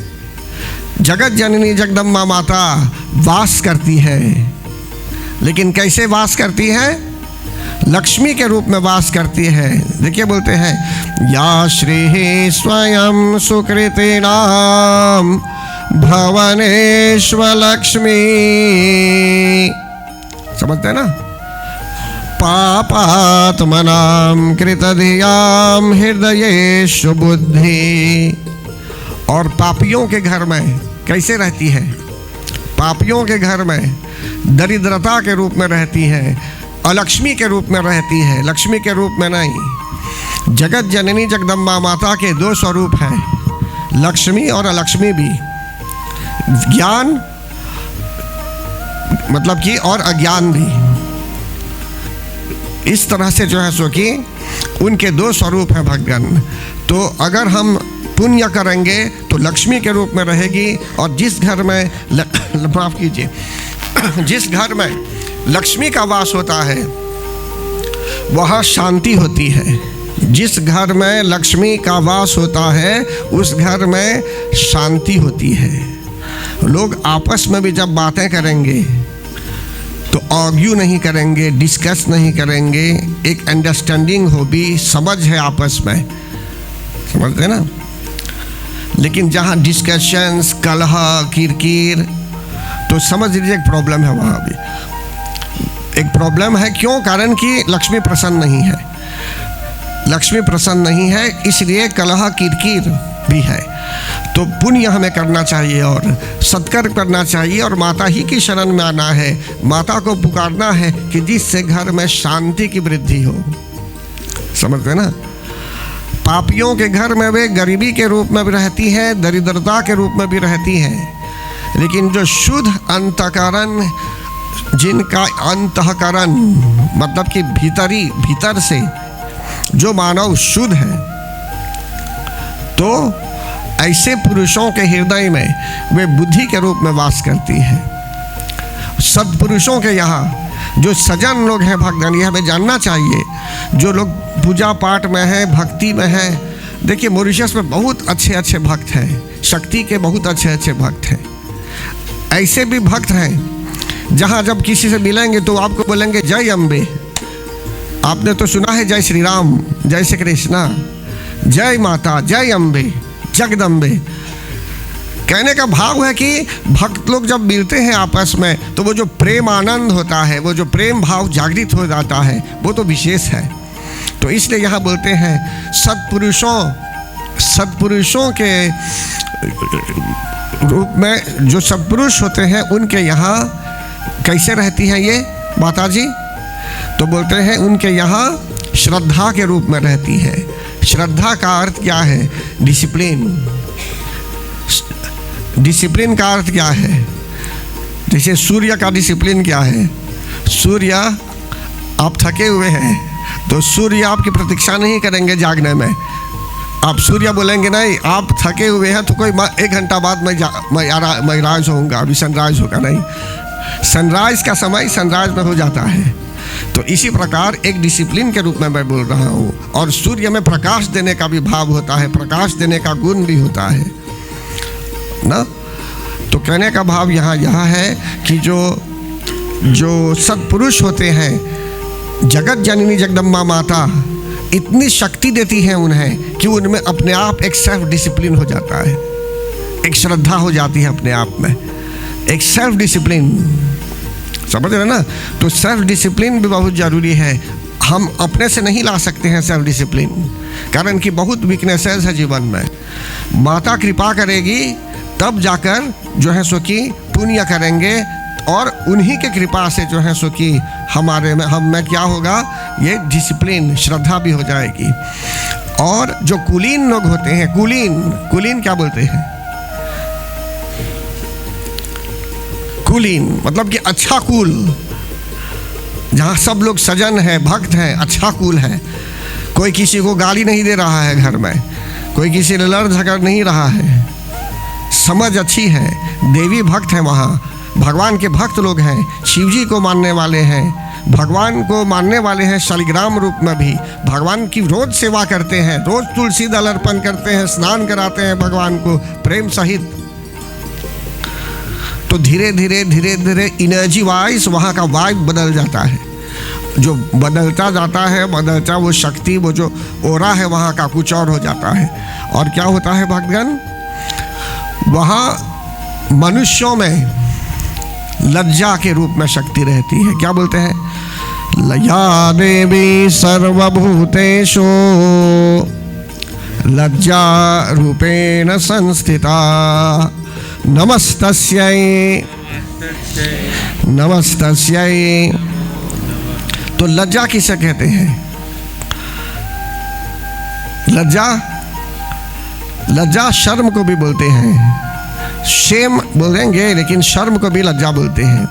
S2: जगत जननी जगदम्बा माता वास करती है। लेकिन कैसे वास करती है? लक्ष्मी के रूप में वास करती है। देखिए बोलते हैं, या श्री स्वयं सुकृतिनाम भवनेश्वर लक्ष्मी। समझते हैं ना? पापात्मनाम कृतधियाम हृदयेषु बुद्धि। और पापियों के घर में कैसे रहती है? पापियों के घर में दरिद्रता के रूप में रहती है, अलक्ष्मी के रूप में रहती है, लक्ष्मी के रूप में नहीं। जगत जननी जगदम्बा माता के दो स्वरूप हैं, लक्ष्मी और अलक्ष्मी भी। ज्ञान मतलब कि और अज्ञान भी। इस तरह से जो है सो कि उनके दो स्वरूप हैं भगवान। तो अगर हम पुण्य करेंगे तो लक्ष्मी के रूप में रहेगी, और जिस घर में माफ कीजिए, जिस घर में लक्ष्मी का वास होता है वहाँ शांति होती है। जिस घर में लक्ष्मी का वास होता है उस घर में शांति होती है। लोग आपस में भी जब बातें करेंगे तो आर्ग्यू नहीं करेंगे, डिस्कस नहीं करेंगे, एक अंडरस्टैंडिंग हो भी, समझ है आपस में। समझते ना? लेकिन जहाँ डिस्कशंस, कलह, किरकिर, तो समझ लीजिए एक प्रॉब्लम है। वहाँ भी एक प्रॉब्लम है। क्यों? कारण कि लक्ष्मी प्रसन्न नहीं है। लक्ष्मी प्रसन्न नहीं है, इसलिए कलह किरकिर भी है। तो पुण्य हमें करना चाहिए और सत्कर्म करना चाहिए, और माता ही की शरण में आना है, माता को पुकारना है कि जिससे घर में शांति की वृद्धि हो। समझते ना? पापियों के घर में वे गरीबी के रूप में भी रहती है, दरिद्रता के रूप में भी रहती है। लेकिन जो शुद्ध अंतःकरण, जिनका अंतःकरण मतलब कि भीतर से जो मानव शुद्ध है, तो ऐसे पुरुषों के हृदय में वे बुद्धि के रूप में वास करती है। सत्पुरुषों के यहाँ जो सजन लोग हैं भक्तगण, ये हमें जानना चाहिए। जो लोग पूजा पाठ में हैं, भक्ति में हैं, देखिए मॉरिशस में बहुत अच्छे अच्छे भक्त हैं, शक्ति के बहुत अच्छे अच्छे भक्त हैं। ऐसे भी भक्त हैं जहाँ जब किसी से मिलेंगे तो आपको बोलेंगे जय अम्बे। आपने तो सुना है जय श्री राम, जय श्री कृष्णा, जय माता, जय अम्बे, जगदम्बे। कहने का भाव है कि भक्त लोग जब मिलते हैं आपस में तो वो जो प्रेम आनंद होता है, वो जो प्रेम भाव जागृत हो जाता है, वो तो विशेष है। तो इसलिए यहाँ बोलते हैं सत्पुरुषों के रूप में जो सत्पुरुष होते हैं उनके यहाँ कैसे रहती हैं ये माता जी? तो बोलते हैं उनके यहाँ श्रद्धा के रूप में रहती है। श्रद्धा का अर्थ क्या है? डिसिप्लिन। डिसिप्लिन का अर्थ क्या है? जैसे सूर्य का डिसिप्लिन क्या है? सूर्य, आप थके हुए हैं तो सूर्य आपकी प्रतीक्षा नहीं करेंगे जागने में। आप सूर्य बोलेंगे नहीं, आप थके हुए हैं तो कोई 1 घंटा बाद मैं राइज होऊंगा, अभी सनराइज होगा नहीं। सनराइज का समय सनराइज में हो जाता है। तो इसी प्रकार एक डिसिप्लिन के रूप में मैं बोल रहा हूँ। और सूर्य में प्रकाश देने का भी भाव होता है, प्रकाश देने का गुण भी होता है ना। तो कहने का भाव यहाँ यह है कि जो सत्पुरुष होते हैं, जगत जननी जगदम्बा माता इतनी शक्ति देती है उन्हें कि उनमें अपने आप एक सेल्फ डिसिप्लिन हो जाता है, एक श्रद्धा हो जाती है अपने आप में, एक सेल्फ डिसिप्लिन। समझ रहे ना? तो सेल्फ डिसिप्लिन भी बहुत ज़रूरी है। हम अपने से नहीं ला सकते हैं सेल्फ डिसिप्लिन, कारण कि बहुत वीकनेसेस है जीवन में। माता कृपा करेगी तब जाकर जो है सो कि पुण्य करेंगे, और उन्हीं के कृपा से जो है सो कि हमारे में हम में क्या होगा, ये डिसिप्लिन श्रद्धा भी हो जाएगी। और जो कुलीन लोग होते हैं, कुलीन क्या बोलते हैं? कुलीन मतलब कि अच्छा कुल, जहाँ सब लोग सजन है, भक्त हैं, अच्छा कुल है। कोई किसी को गाली नहीं दे रहा है घर में, कोई किसी से लड़ झगड़ नहीं रहा है, समझ अच्छी है, देवी भक्त है, वहाँ भगवान के भक्त लोग हैं, शिव जी को मानने वाले हैं, भगवान को मानने वाले हैं, शालिग्राम रूप में भी भगवान की रोज सेवा करते हैं, रोज तुलसी दल अर्पण करते हैं, स्नान कराते हैं भगवान को प्रेम सहित। तो धीरे धीरे एनर्जी वाइज वहाँ का वाइब बदल जाता है। जो बदलता जाता है, बदलता वो शक्ति, वो जो ओरा है वहाँ का कुछ और हो जाता है। और क्या होता है भक्तगण, वहाँ मनुष्यों में लज्जा के रूप में शक्ति रहती है। क्या बोलते हैं? लज्जा देवी सर्वभूतेषु लज्जा रूपेण संस्थिता नमस्तस्यै नमस्तस्यै। तो लज्जा किसे कहते हैं? लज्जा शर्म को भी बोलते हैं, शेम बोलेंगे, लेकिन शर्म को भी लज्जा बोलते हैं।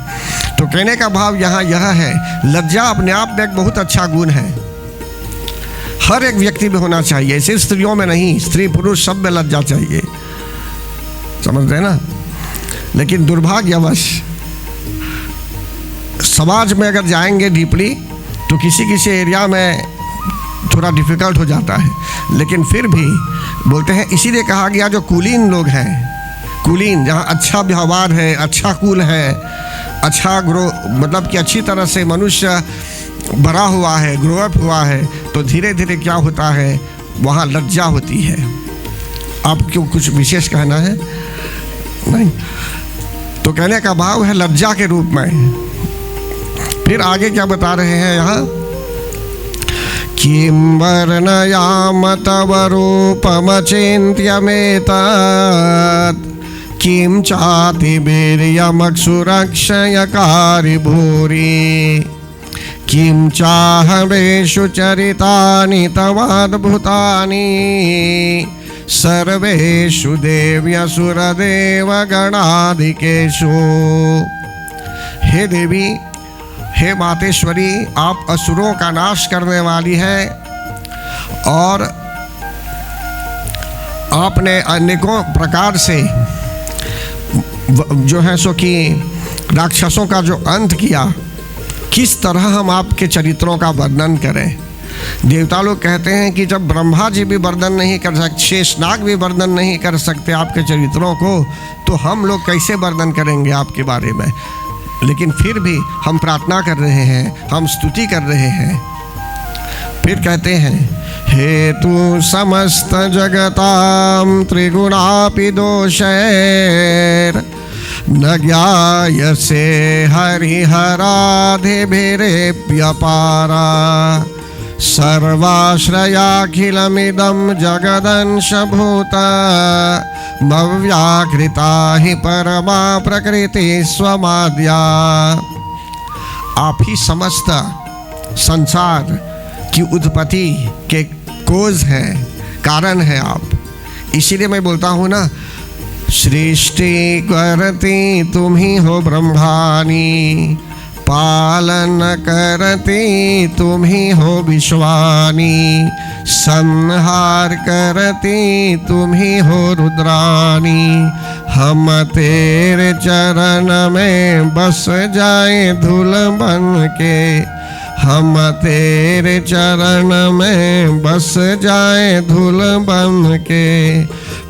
S2: तो कहने का भाव यहाँ यह है, लज्जा अपने आप में एक बहुत अच्छा गुण है, हर एक व्यक्ति में होना चाहिए, सिर्फ स्त्रियों में नहीं, स्त्री पुरुष सब में लज्जा चाहिए। समझ रहे ना? लेकिन दुर्भाग्यवश समाज में अगर जाएंगे डीपली तो किसी एरिया में थोड़ा डिफिकल्ट हो जाता है। लेकिन फिर भी बोलते हैं, इसीलिए कहा गया जो कुलीन लोग हैं, कुलीन जहाँ अच्छा व्यवहार है, अच्छा कुल है, अच्छा ग्रो मतलब कि अच्छी तरह से मनुष्य बड़ा हुआ है, ग्रो अप हुआ है, तो धीरे धीरे क्या होता है, वहाँ लज्जा होती है। आपको कुछ विशेष कहना है? नहीं। तो कहने का भाव है लज्जा के रूप में। फिर आगे क्या बता रहे हैं यहाँ, किं वर्णयाम तव रूपमचिन्त्यमेतत् किं चाति वीर्यमक्षुरक्षयकारि भूरि किं चाहवेषु चरितानि तवाद्भुतानि सर्वेषु देव्यसुरदेवगणाधिकेषु। हे देवी, हे मातेश्वरी, आप असुरों का नाश करने वाली है, और आपने अनेकों प्रकार से जो है सो कि राक्षसों का जो अंत किया। किस तरह हम आपके चरित्रों का वर्णन करें? देवता लोग कहते हैं कि जब ब्रह्मा जी भी वर्णन नहीं कर सकते, शेषनाग भी वर्णन नहीं कर सकते आपके चरित्रों को, तो हम लोग कैसे वर्णन करेंगे आपके बारे में? लेकिन फिर भी हम प्रार्थना कर रहे हैं, हम स्तुति कर रहे हैं। फिर कहते हैं, हेतु समस्त जगतां त्रिगुणापि दोषैर् न ज्ञायसे हरिहरादिभिरेप्यपारा सर्वाश्रयाखिलमिदं जगदंशभूतमव्याकृता हि परमा प्रकृति स्वमाद्या। आप ही समस्त संसार की उत्पत्ति के कोज हैं, कारण है आप। इसीलिए मैं बोलता हूँ ना, सृष्टि करती तुम ही हो ब्रह्मानी, पालन करती तुम ही हो विश्वानी, संहार करती तुम ही हो रुद्रानी। हम तेरे चरण में बस जाए धूल बन के, हम तेरे चरण में बस जाए धूल बन के।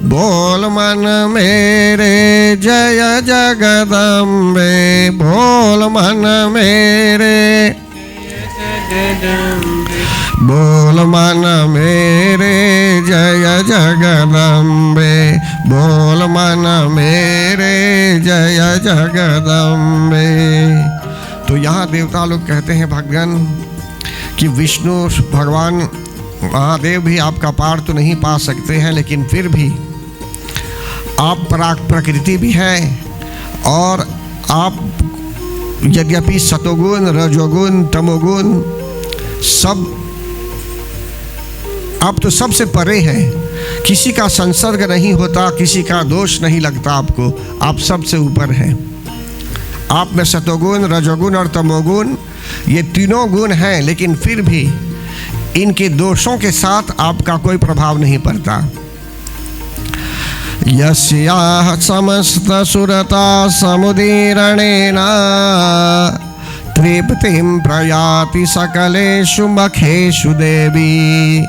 S2: बोल मन मेरे जय जगदम्बे, बोल मन मेरे, बोल मन मेरे जय जगदम्बे, बोल मन मेरे जय जगदम्बे। तो यहाँ देवता लोग कहते हैं भगवान कि विष्णु भगवान महादेव भी आपका पार तो नहीं पा सकते हैं, लेकिन फिर भी आप पराग प्रकृति भी हैं, और आप यद्यपि सतोगुण रजोगुण तमोगुण सब, आप तो सबसे परे हैं। किसी का संसर्ग नहीं होता, किसी का दोष नहीं लगता आपको, आप सबसे ऊपर हैं। आप में सतोगुण रजोगुण और तमोगुण ये तीनों गुण हैं, लेकिन फिर भी इनके दोषों के साथ आपका कोई प्रभाव नहीं पड़ता। यस्याः समस्त सुरता समुदीरणेन तृप्तिं प्रयाति सकलेषु मखेषु देवी।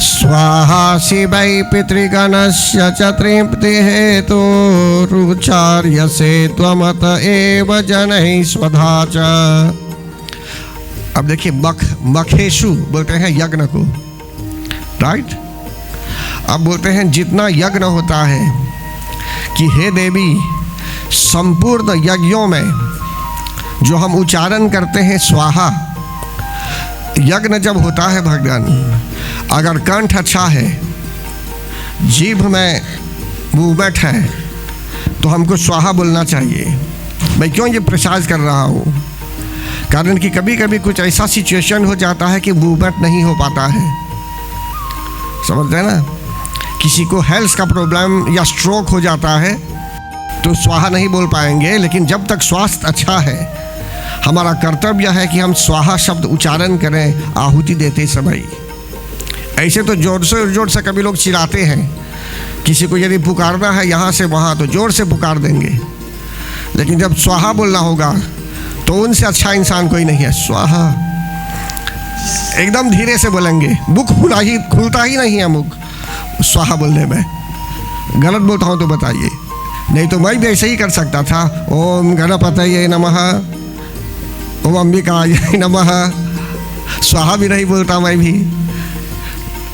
S2: स्वाहा शिवै पितृगणस्य च तृप्ति हेतुरुचार्यसे त्वमत एव जनैः स्वधा च। अब देखिए, मखेशु बोलते हैं यज्ञ को, राइट। अब बोलते हैं जितना यज्ञ होता है कि हे देवी, संपूर्ण यज्ञों में जो हम उच्चारण करते हैं स्वाहा, यज्ञ जब होता है भगवान, अगर कंठ अच्छा है, जीभ में मूवमेंट है, तो हमको स्वाहा बोलना चाहिए। मैं क्यों ये प्रसाद कर रहा हूँ? कारण कि कभी कभी कुछ ऐसा सिचुएशन हो जाता है कि मूवमेंट नहीं हो पाता है, समझते हैं ना। किसी को हेल्थ का प्रॉब्लम या स्ट्रोक हो जाता है तो स्वाहा नहीं बोल पाएंगे, लेकिन जब तक स्वास्थ्य अच्छा है, हमारा कर्तव्य है कि हम स्वाहा शब्द उच्चारण करें आहुति देते समय। ऐसे तो जोर से कभी लोग चिल्लाते हैं, किसी को यदि पुकारना है यहाँ से वहाँ तो जोर से पुकार देंगे, लेकिन जब स्वाहा बोलना होगा तो उनसे अच्छा इंसान कोई नहीं है। स्वाहा एकदम धीरे से बोलेंगे, मुख खुलता ही नहीं है मुख स्वाहा बोलने में। गलत बोलता हूँ तो बताइए, नहीं तो मैं भी ऐसे ही कर सकता था। ओम गणपतये नमः, ओम अंबिकाय नमः, स्वाहा भी नहीं बोलता मैं भी।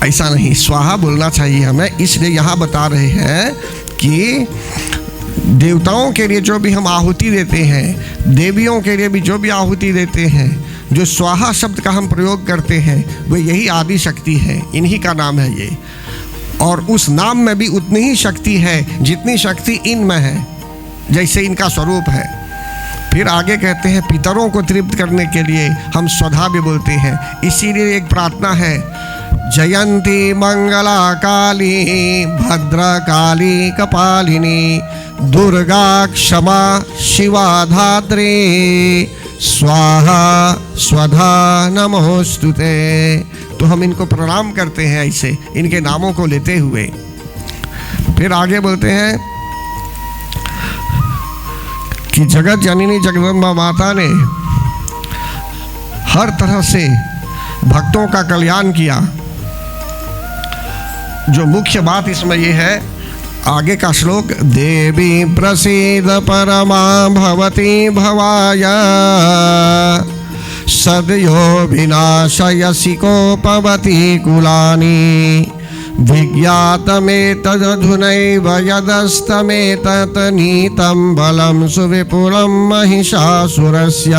S2: ऐसा नहीं, स्वाहा बोलना चाहिए हमें। इसलिए यहाँ बता रहे हैं कि देवताओं के लिए जो भी हम आहुति देते हैं, देवियों के लिए भी जो भी आहुति देते हैं, जो स्वाहा शब्द का हम प्रयोग करते हैं, वो यही आदि शक्ति है, इन्हीं का नाम है ये। और उस नाम में भी उतनी ही शक्ति है जितनी शक्ति इनमें है, जैसे इनका स्वरूप है। फिर आगे कहते हैं पितरों को तृप्त करने के लिए हम स्वधा भी बोलते हैं। इसीलिए एक प्रार्थना है, जयंती मंगला काली भद्र काली कपालिनी दुर्गा क्षमा शिवा धात्री स्वाहा स्वधा नमोस्तुते। तो हम इनको प्रणाम करते हैं ऐसे, इनके नामों को लेते हुए। फिर आगे बोलते हैं कि जगत जननी जगदम्बा माता ने हर तरह से भक्तों का कल्याण किया। जो मुख्य बात इसमें ये है, आगे का श्लोक, देवी प्रसीद परमा भवती भवाय सदयो विनाशयसि कोपवती कुलानि विज्ञातमेतदधुनैव यदस्तमेतत् नीतं बलं सुविपुलं महिषासुरस्य।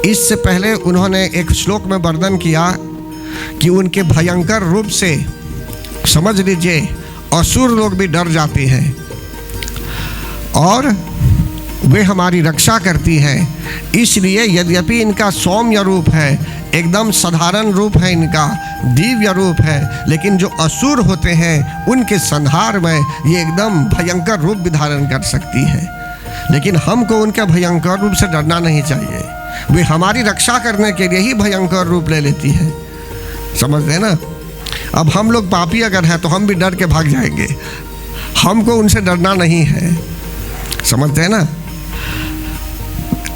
S2: इससे पहले उन्होंने एक श्लोक में वर्णन किया कि उनके भयंकर रूप से समझ लीजिए असुर लोग भी डर जाते हैं और वे हमारी रक्षा करती हैं। इसलिए यद्यपि इनका सौम्य रूप है, एकदम साधारण रूप है, इनका दिव्य रूप है, लेकिन जो असुर होते हैं उनके संहार में ये एकदम भयंकर रूप भी धारण कर सकती है। लेकिन हमको उनके भयंकर रूप से डरना नहीं चाहिए, वे हमारी रक्षा करने के लिए ही भयंकर रूप ले लेती है, समझते हैं ना। अब हम लोग पापी अगर हैं तो हम भी डर के भाग जाएंगे, हमको उनसे डरना नहीं है, समझते हैं ना।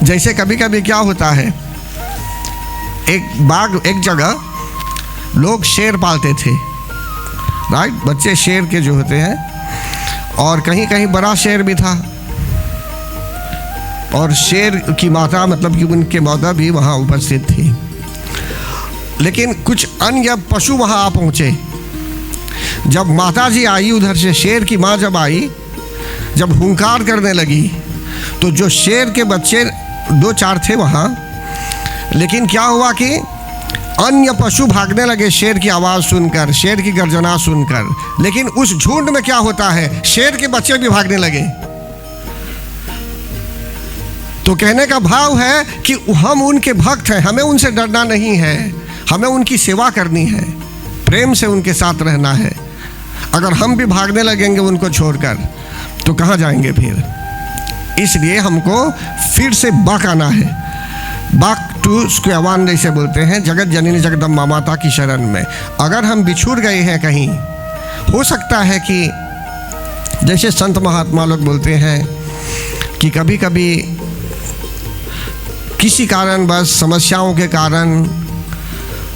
S2: जैसे कभी कभी क्या होता है, एक जगह लोग शेर पालते थे, राइट, बच्चे शेर के जो होते हैं, और कहीं कहीं बड़ा शेर भी था, और शेर की माता मतलब कि उनके माता भी वहाँ उपस्थित थी। लेकिन कुछ अन्य पशु वहाँ आ पहुँचे। जब माता जी आई उधर से, शेर की माँ जब आई, जब हुंकार करने लगी, तो जो शेर के बच्चे 2-4 थे वहाँ, लेकिन क्या हुआ कि अन्य पशु भागने लगे शेर की आवाज़ सुनकर, शेर की गर्जना सुनकर। लेकिन उस झुंड में क्या होता है, शेर के बच्चे भी भागने लगे। तो कहने का भाव है कि हम उनके भक्त हैं, हमें उनसे डरना नहीं है, हमें उनकी सेवा करनी है, प्रेम से उनके साथ रहना है। अगर हम भी भागने लगेंगे उनको छोड़कर तो कहाँ जाएंगे फिर। इसलिए हमको फिर से बैक आना है, बैक टू स्क्वायर वन जैसे बोलते हैं, जगत जननी जगदम्बा माता की शरण में। अगर हम बिछुड़ गए हैं कहीं, हो सकता है कि जैसे संत महात्मा लोग बोलते हैं कि कभी कभी किसी कारण बस समस्याओं के कारण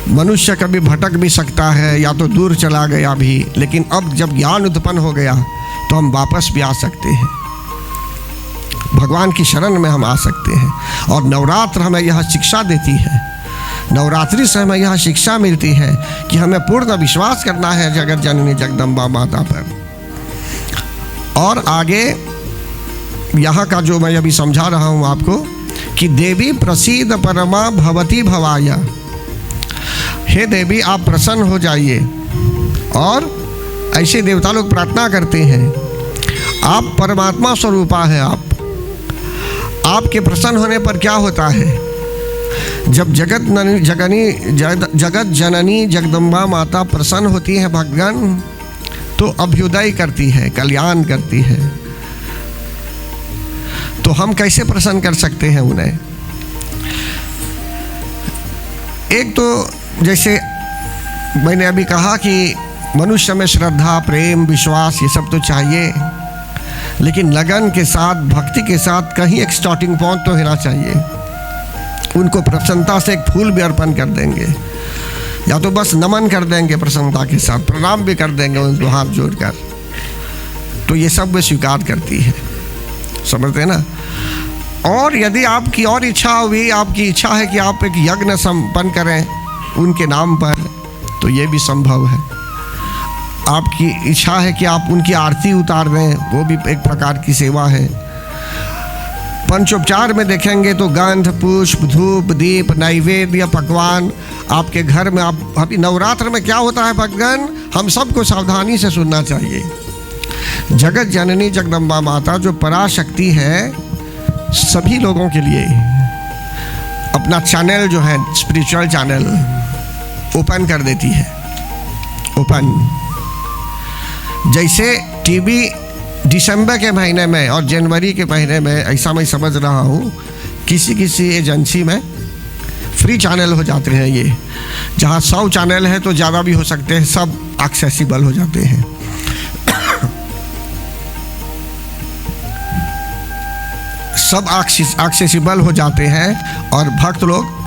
S2: मनुष्य कभी भटक भी सकता है या तो दूर चला गया भी, लेकिन अब जब ज्ञान उत्पन्न हो गया तो हम वापस भी आ सकते हैं, भगवान की शरण में हम आ सकते हैं। और नवरात्र हमें यह शिक्षा देती है, नवरात्रि से हमें यह शिक्षा मिलती है कि हमें पूर्ण विश्वास करना है जगत जननी जगदम्बा माता पर। और आगे यहाँ का जो मैं अभी समझा रहा हूँ आपको कि देवी प्रसीद परमा भवती भवाया, हे देवी आप प्रसन्न हो जाइए। और ऐसे देवता लोग प्रार्थना करते हैं, आप परमात्मा स्वरूपा है, आपके प्रसन्न होने पर क्या होता है, जब जगत जननी जगदम्बा माता प्रसन्न होती है भगवान, तो अभ्युदय करती है, कल्याण करती है। तो हम कैसे प्रसन्न कर सकते हैं उन्हें। एक तो जैसे मैंने अभी कहा कि मनुष्य में श्रद्धा, प्रेम, विश्वास ये सब तो चाहिए, लेकिन लगन के साथ, भक्ति के साथ कहीं एक स्टार्टिंग पॉइंट तो होना चाहिए। उनको प्रसन्नता से एक फूल भी अर्पण कर देंगे, या तो बस नमन कर देंगे प्रसन्नता के साथ, प्रणाम भी कर देंगे उनको हाथ जोड़कर, तो ये सब वे स्वीकार करती है, समझते हैं ना। और यदि आपकी और इच्छा हुई, आपकी इच्छा है कि आप एक यज्ञ संपन्न करें उनके नाम पर, तो ये भी संभव है। आपकी इच्छा है कि आप उनकी आरती उतार दें, वो भी एक प्रकार की सेवा है। पंचोपचार में देखेंगे तो गंध, पुष्प, धूप, दीप, नैवेद्य, पकवान आपके घर में। आप अभी नवरात्र में क्या होता है भगवान, हम सबको सावधानी से सुनना चाहिए। जगत जननी जगदम्बा माता जो पराशक्ति है, सभी लोगों के लिए अपना चैनल जो है, स्पिरिचुअल चैनल ओपन कर देती है, ओपन। जैसे टीवी दिसंबर के महीने में और जनवरी के महीने में, ऐसा मैं समझ रहा हूँ, किसी एजेंसी में फ्री चैनल हो जाते हैं। ये जहाँ 100 चैनल है तो ज़्यादा भी हो सकते हैं, सब एक्सेसिबल हो जाते हैं। सब एक्सेसिबल हो जाते हैं। और भक्त लोग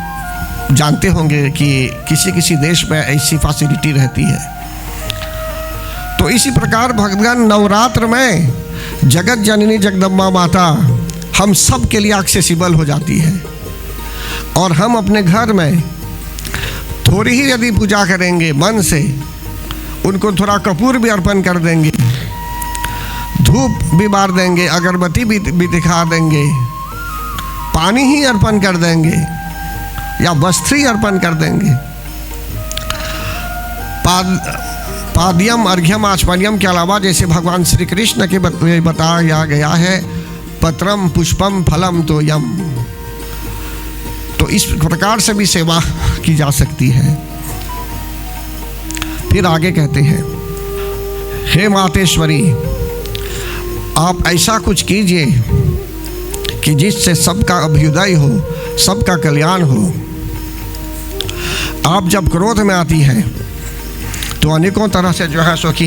S2: जानते होंगे कि किसी देश में ऐसी फैसिलिटी रहती है। तो तो इसी प्रकार भगवान नवरात्र में जगत जननी जगदम्बा माता हम सब के लिए एक्सेसिबल हो जाती है। और हम अपने घर में थोड़ी ही यदि पूजा करेंगे मन से, उनको थोड़ा कपूर भी अर्पण कर देंगे, धूप भी बार देंगे, अगरबत्ती भी दिखा देंगे, पानी ही अर्पण कर देंगे या वस्त्र ही अर्पण कर देंगे। पाद्यम अर्घ्यम आचमन्यम के अलावा जैसे भगवान श्री कृष्ण के बताया गया है, पत्रम पुष्पम फलम तो यम, तो इस प्रकार से भी सेवा की जा सकती है। फिर आगे कहते हैं, हे मातेश्वरी, आप ऐसा कुछ कीजिए कि जिससे सबका अभ्युदय हो, सबका कल्याण हो। आप जब क्रोध में आती हैं तो अनेकों तरह से जो है सो कि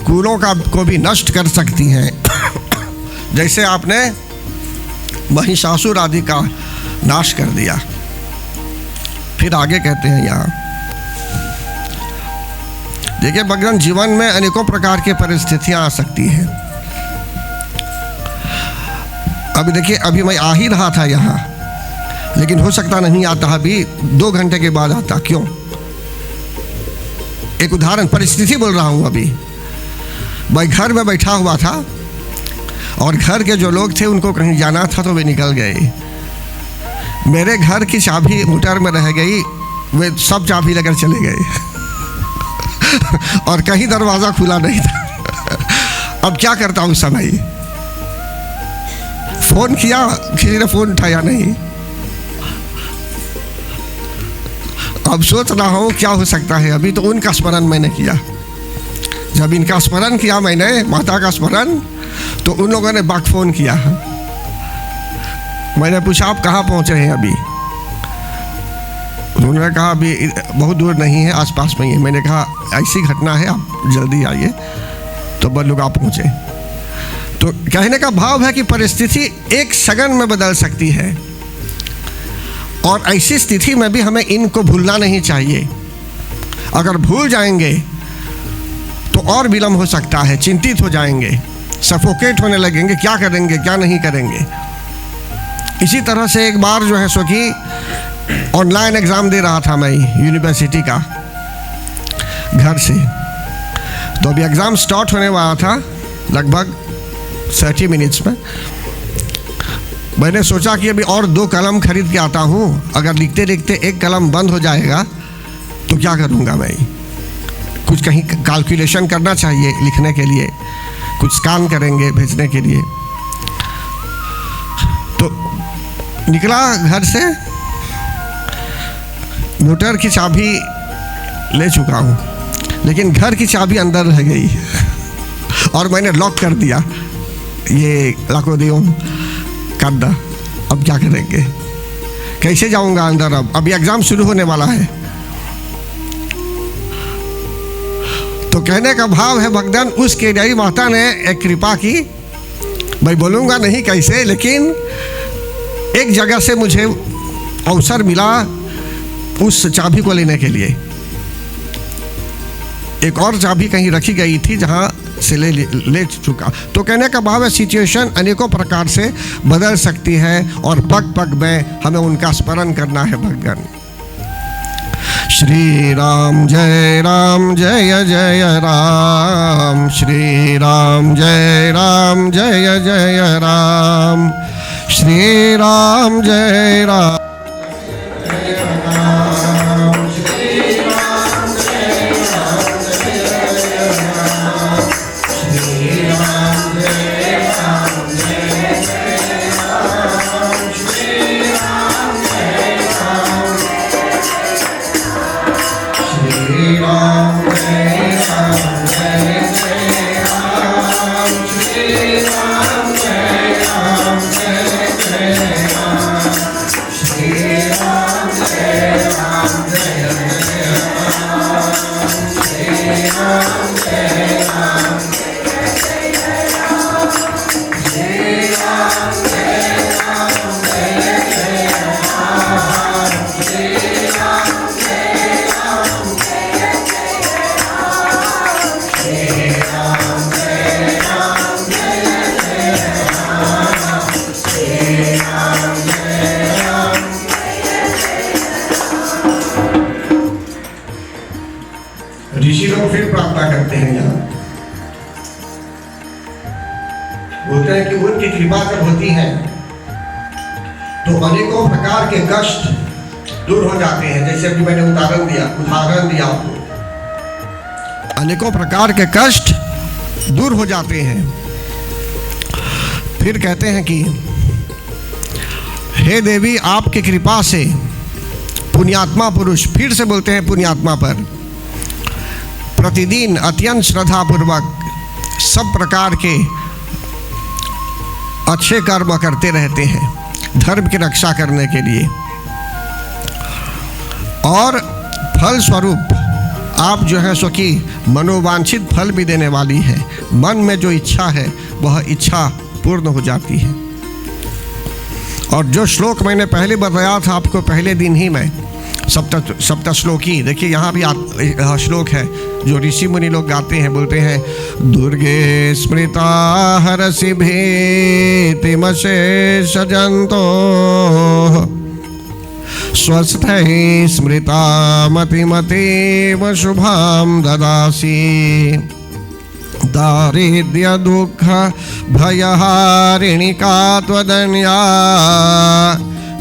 S2: कुलों को भी नष्ट कर सकती हैं। जैसे आपने महिषासुर आदि का नाश कर दिया। फिर आगे कहते हैं यहाँ, देखिए भगवान, जीवन में अनेकों प्रकार की परिस्थितियां आ सकती हैं। अभी देखिए, अभी मैं आ ही रहा था यहाँ, लेकिन हो सकता नहीं आता, अभी 2 घंटे के बाद आता। क्यों? एक उदाहरण, परिस्थिति बोल रहा हूँ। अभी मैं घर में बैठा हुआ था और घर के जो लोग थे उनको कहीं जाना था तो वे निकल गए। मेरे घर की चाबी मोटर में रह गई, वे सब चाबी लेकर चले गए और कहीं दरवाज़ा खुला नहीं था। अब क्या करता हूँ? समय फोन किया, किसी ने फोन उठाया नहीं। अब सोच रहा हूँ क्या हो सकता है। अभी तो उनका स्मरण मैंने किया। जब इनका स्मरण किया मैंने, माता का स्मरण, तो उन लोगों ने बाक फोन किया। मैंने पूछा आप कहाँ पहुँचे हैं अभी? उन्होंने कहा अभी बहुत दूर नहीं है, आसपास में ही है। मैंने कहा ऐसी घटना है, आप जल्दी आइए। तो बल्लुगा पहुँचे। तो कहने का भाव है कि परिस्थिति एक सेकंड में बदल सकती है, और ऐसी स्थिति में भी हमें इनको भूलना नहीं चाहिए। अगर भूल जाएंगे तो और विलम्ब हो सकता है, चिंतित हो जाएंगे, सफोकेट होने लगेंगे, क्या करेंगे क्या नहीं करेंगे। इसी तरह से एक बार जो है सो कि ऑनलाइन एग्ज़ाम दे रहा था मैं यूनिवर्सिटी का घर से। तो अभी एग्ज़ाम स्टार्ट होने वाला था लगभग 30 मिनट्स में। मैंने सोचा कि अभी और 2 कलम खरीद के आता हूँ, अगर लिखते लिखते एक कलम बंद हो जाएगा तो क्या करूँगा मैं। कुछ कहीं कैलकुलेशन करना चाहिए लिखने के लिए, कुछ स्कैन करेंगे भेजने के लिए। तो निकला घर से, मोटर की चाबी ले चुका हूँ, लेकिन घर की चाबी अंदर रह गई और मैंने लॉक कर दिया। ये लाको दियो कद्दा, अब क्या करेंगे, कैसे जाऊंगा अंदर? अब अभी एग्जाम शुरू होने वाला है। तो कहने का भाव है भगवान उस केदारी माता ने एक कृपा की। मैं बोलूंगा नहीं कैसे, लेकिन एक जगह से मुझे अवसर मिला उस चाबी को लेने के लिए। एक और चाबी कहीं रखी गई थी जहां से ले चुका। तो कहने का भाव है सिचुएशन अनेकों प्रकार से बदल सकती है और पग पग में हमें उनका स्मरण करना है। भगवान श्री राम जय जय राम, श्री राम जय जय राम, श्री राम जय राम। को फिर प्रार्थना करते हैं यहाँ, बोलते हैं कि उनकी कृपा जब होती है तो अनेकों प्रकार के कष्ट दूर हो जाते हैं। जैसे अभी मैंने उदाहरण दिया आपको, अनेकों प्रकार के कष्ट दूर हो जाते हैं। फिर कहते हैं कि हे देवी, आपकी कृपा से पुण्यात्मा पुरुष, फिर से बोलते हैं पुण्यात्मा पर, प्रतिदिन अत्यंत श्रद्धा पूर्वक सब प्रकार के अच्छे कर्म करते रहते हैं धर्म की रक्षा करने के लिए, और फल स्वरूप आप जो है सो कि मनोवांछित फल भी देने वाली है। मन में जो इच्छा है वह इच्छा पूर्ण हो जाती है। और जो श्लोक मैंने पहले बताया था आपको पहले दिन ही में, सप्त श्लोकी, देखिए यहाँ भी श्लोक है जो ऋषि मुनि लोग गाते हैं, बोलते हैं दुर्गे स्मृता हरसि भीतिमशेष जंतो स्वस्थै स्मृता मतिमतीव शुभां ददासि दारिद्र्य दुःख भयहारिणी का त्वदन्या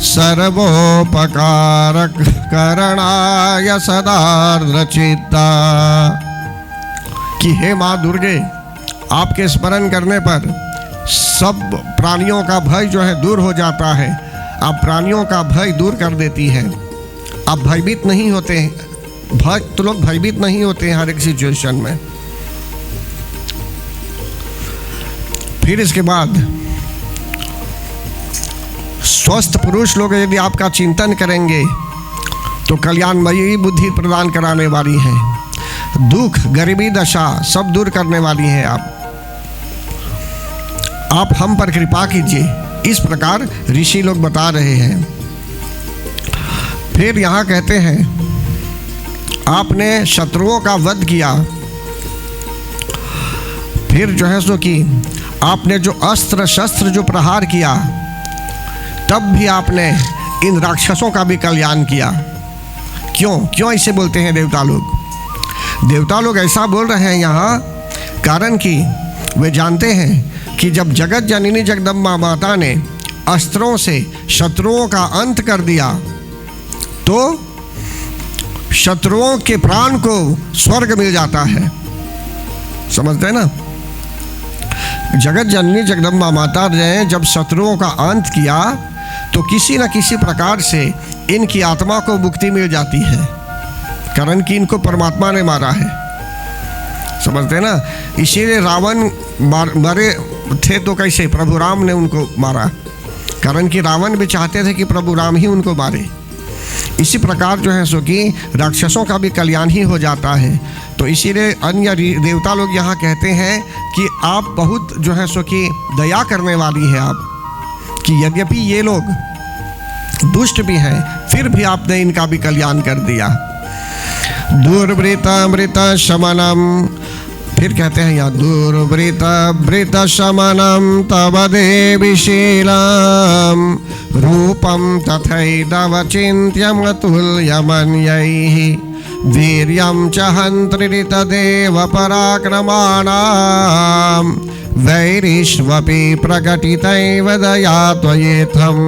S2: सर्वोपकारक करणाय सदार्द्रचित्ता। कि हे माँ दुर्गे, आपके स्मरण करने पर सब प्राणियों का भय जो है दूर हो जाता है। आप प्राणियों का भय दूर कर देती हैं। आप भयभीत नहीं होते हैं, भक्त लोग भयभीत नहीं होते हैं हर एक सिचुएशन में। फिर इसके बाद स्वस्थ पुरुष लोग यदि आपका चिंतन करेंगे तो कल्याणमयी बुद्धि प्रदान कराने वाली है, दुख गरीबी दशा सब दूर करने वाली है। आप हम पर कृपा कीजिए, इस प्रकार ऋषि लोग बता रहे हैं। फिर यहाँ कहते हैं आपने शत्रुओं का वध किया, फिर जो है सो कि आपने जो अस्त्र शस्त्र जो प्रहार किया, तब भी आपने इन राक्षसों का भी कल्याण किया। क्यों ऐसे बोलते हैं देवता लोग? देवता लोग ऐसा बोल रहे हैं यहाँ कारण कि वे जानते हैं कि जब जगत जननी जगदम्बा माता ने अस्त्रों से शत्रुओं का अंत कर दिया तो शत्रुओं के प्राण को स्वर्ग मिल जाता है। समझते हैं ना? जगत जननी जगदम्बा माता ने जब शत्रुओं का अंत किया तो किसी न किसी प्रकार से इनकी आत्मा को मुक्ति मिल जाती है, कारण कि इनको परमात्मा ने मारा है। समझते हैं ना? इसीलिए रावण मरे थे तो कैसे? प्रभु राम ने उनको मारा, कारण कि रावण भी चाहते थे कि प्रभु राम ही उनको मारे। इसी प्रकार जो है सो कि राक्षसों का भी कल्याण ही हो जाता है। तो इसीलिए अन्य देवता लोग यहाँ कहते हैं कि आप बहुत जो है सो कि दया करने वाली है आप, कि यद्यपि ये लोग दुष्ट भी हैं फिर भी आपने इनका भी कल्याण कर दिया। दुर्वृत शमनम, फिर कहते हैं यहाँ दुर्वृत शमनम तव देवी शीलम रूपम तथैदव चिन्त्यम अतुल्यमन्यैः वीर्यं च हन्त्रित देव पराक्रमाणां वैरिष्वपि प्रकटितैव दया त्वयेथम्।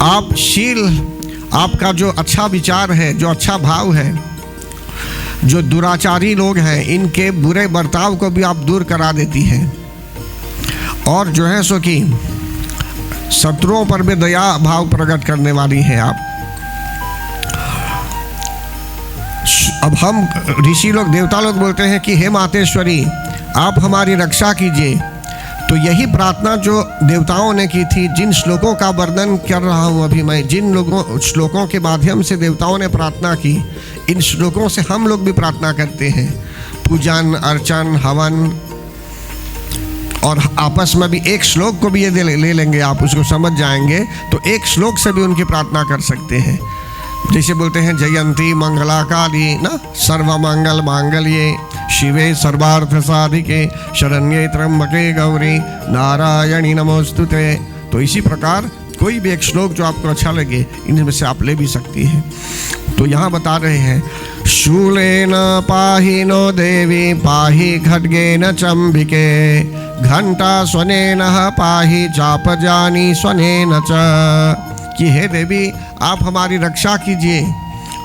S2: आप शील, आपका जो अच्छा विचार है, जो अच्छा भाव है, जो दुराचारी लोग हैं इनके बुरे बर्ताव को भी आप दूर करा देती हैं, और जो है सो कि शत्रुओं पर भी दया भाव प्रकट करने वाली हैं आप। अब हम ऋषि लोग देवता लोग बोलते हैं कि हे मातेश्वरी आप हमारी रक्षा कीजिए। तो यही प्रार्थना जो देवताओं ने की थी, जिन श्लोकों का वर्णन कर रहा हूँ अभी मैं, जिन श्लोकों के माध्यम से देवताओं ने प्रार्थना की, इन श्लोकों से हम लोग भी प्रार्थना करते हैं। पूजन अर्चन हवन, और आपस में भी एक श्लोक को भी ये ले लेंगे आप, उसको समझ जाएंगे तो एक श्लोक से भी उनकी प्रार्थना कर सकते हैं। जैसे बोलते हैं जयंती मंगला काली ना सर्वमंगल मांगल्ये शिवे सर्वार्थ साधिके शरण्ये त्र्यंबके गौरी नारायणी नमोस्तुते। तो इसी प्रकार कोई भी एक श्लोक जो आपको अच्छा लगे इनमें से आप ले भी सकती हैं। तो यहाँ बता रहे हैं शूलेन पाहि नो देवी पाहि खड्गेन चम्बिके घंटा स्वनेन पाहि चापजानी स्वनेन च। कि हे देवी आप हमारी रक्षा कीजिए,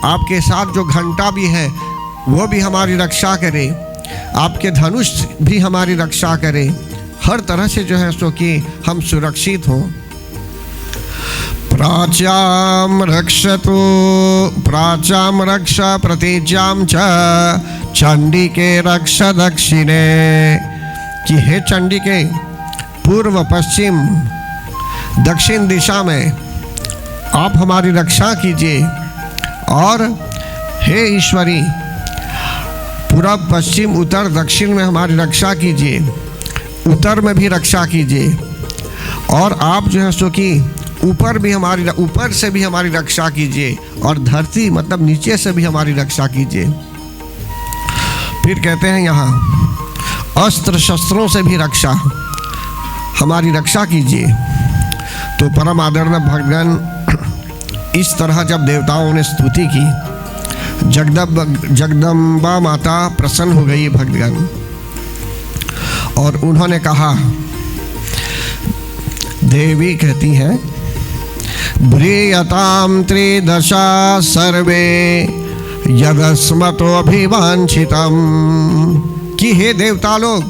S2: आपके साथ जो घंटा भी है वो भी हमारी रक्षा करे, आपके धनुष भी हमारी रक्षा करे, हर तरह से जो है सो कि हम सुरक्षित हों। प्राच्याम रक्षतु प्राच्याम रक्ष प्रतिज्याम च चंडिके रक्ष दक्षिणे। कि हे चंडिके पूर्व पश्चिम दक्षिण दिशा में आप हमारी रक्षा कीजिए, और हे ईश्वरी पूर्व पश्चिम उत्तर दक्षिण में हमारी रक्षा कीजिए, उत्तर में भी रक्षा कीजिए, और आप जो है सो कि ऊपर से भी हमारी रक्षा कीजिए, और धरती मतलब नीचे से भी हमारी रक्षा कीजिए। फिर कहते हैं यहाँ अस्त्र शस्त्रों से भी हमारी रक्षा कीजिए। तो परम आदरणीय भगवान इस तरह जब देवताओं ने स्तुति की, जगदम्बा माता प्रसन्न हो गई भगवान, और उन्होंने कहा, देवी कहती हैं ब्रियताम त्रिदशा सर्वे यदस्मतो अभिवांछितम। कि हे देवता लोग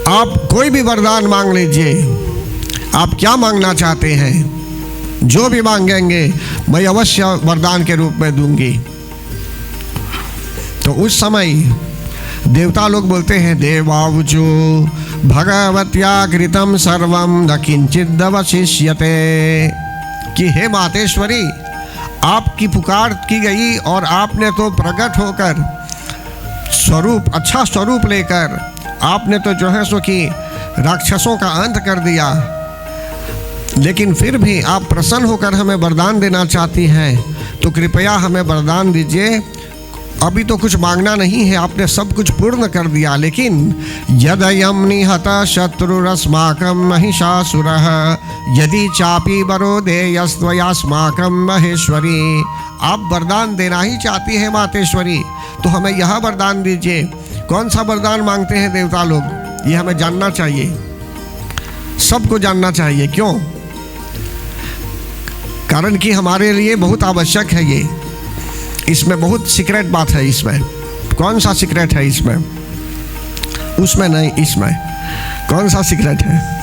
S2: आप कोई भी वरदान मांग लीजिए, आप क्या मांगना चाहते हैं, जो भी मांगेंगे मैं अवश्य वरदान के रूप में दूंगी। तो उस समय देवता लोग बोलते हैं देवावुचु भगवत्या कृतम सर्वम न किंचिद अवशिष्यते। कि हे मातेश्वरी आपकी पुकार की गई और आपने तो प्रकट होकर स्वरूप अच्छा स्वरूप लेकर आपने तो जो है सो कि राक्षसों का अंत कर दिया, लेकिन फिर भी आप प्रसन्न होकर हमें वरदान देना चाहती हैं, तो कृपया हमें वरदान दीजिए। अभी तो कुछ मांगना नहीं है, आपने सब कुछ पूर्ण कर दिया, लेकिन यदयं निहत शत्रुरस्माकं महिषासुरः यदि चापि वरोदेयस्त्वयास्माकं महेश्वरी। आप वरदान देना ही चाहती हैं मातेश्वरी, तो हमें यह वरदान दीजिए। कौन सा वरदान मांगते हैं देवता लोग, ये हमें जानना चाहिए, सबको जानना चाहिए। क्यों? कारण कि हमारे लिए बहुत आवश्यक है ये, इसमें बहुत सीक्रेट बात है। इसमें कौन सा सीक्रेट है? इसमें उसमें नहीं, इसमें कौन सा सीक्रेट है?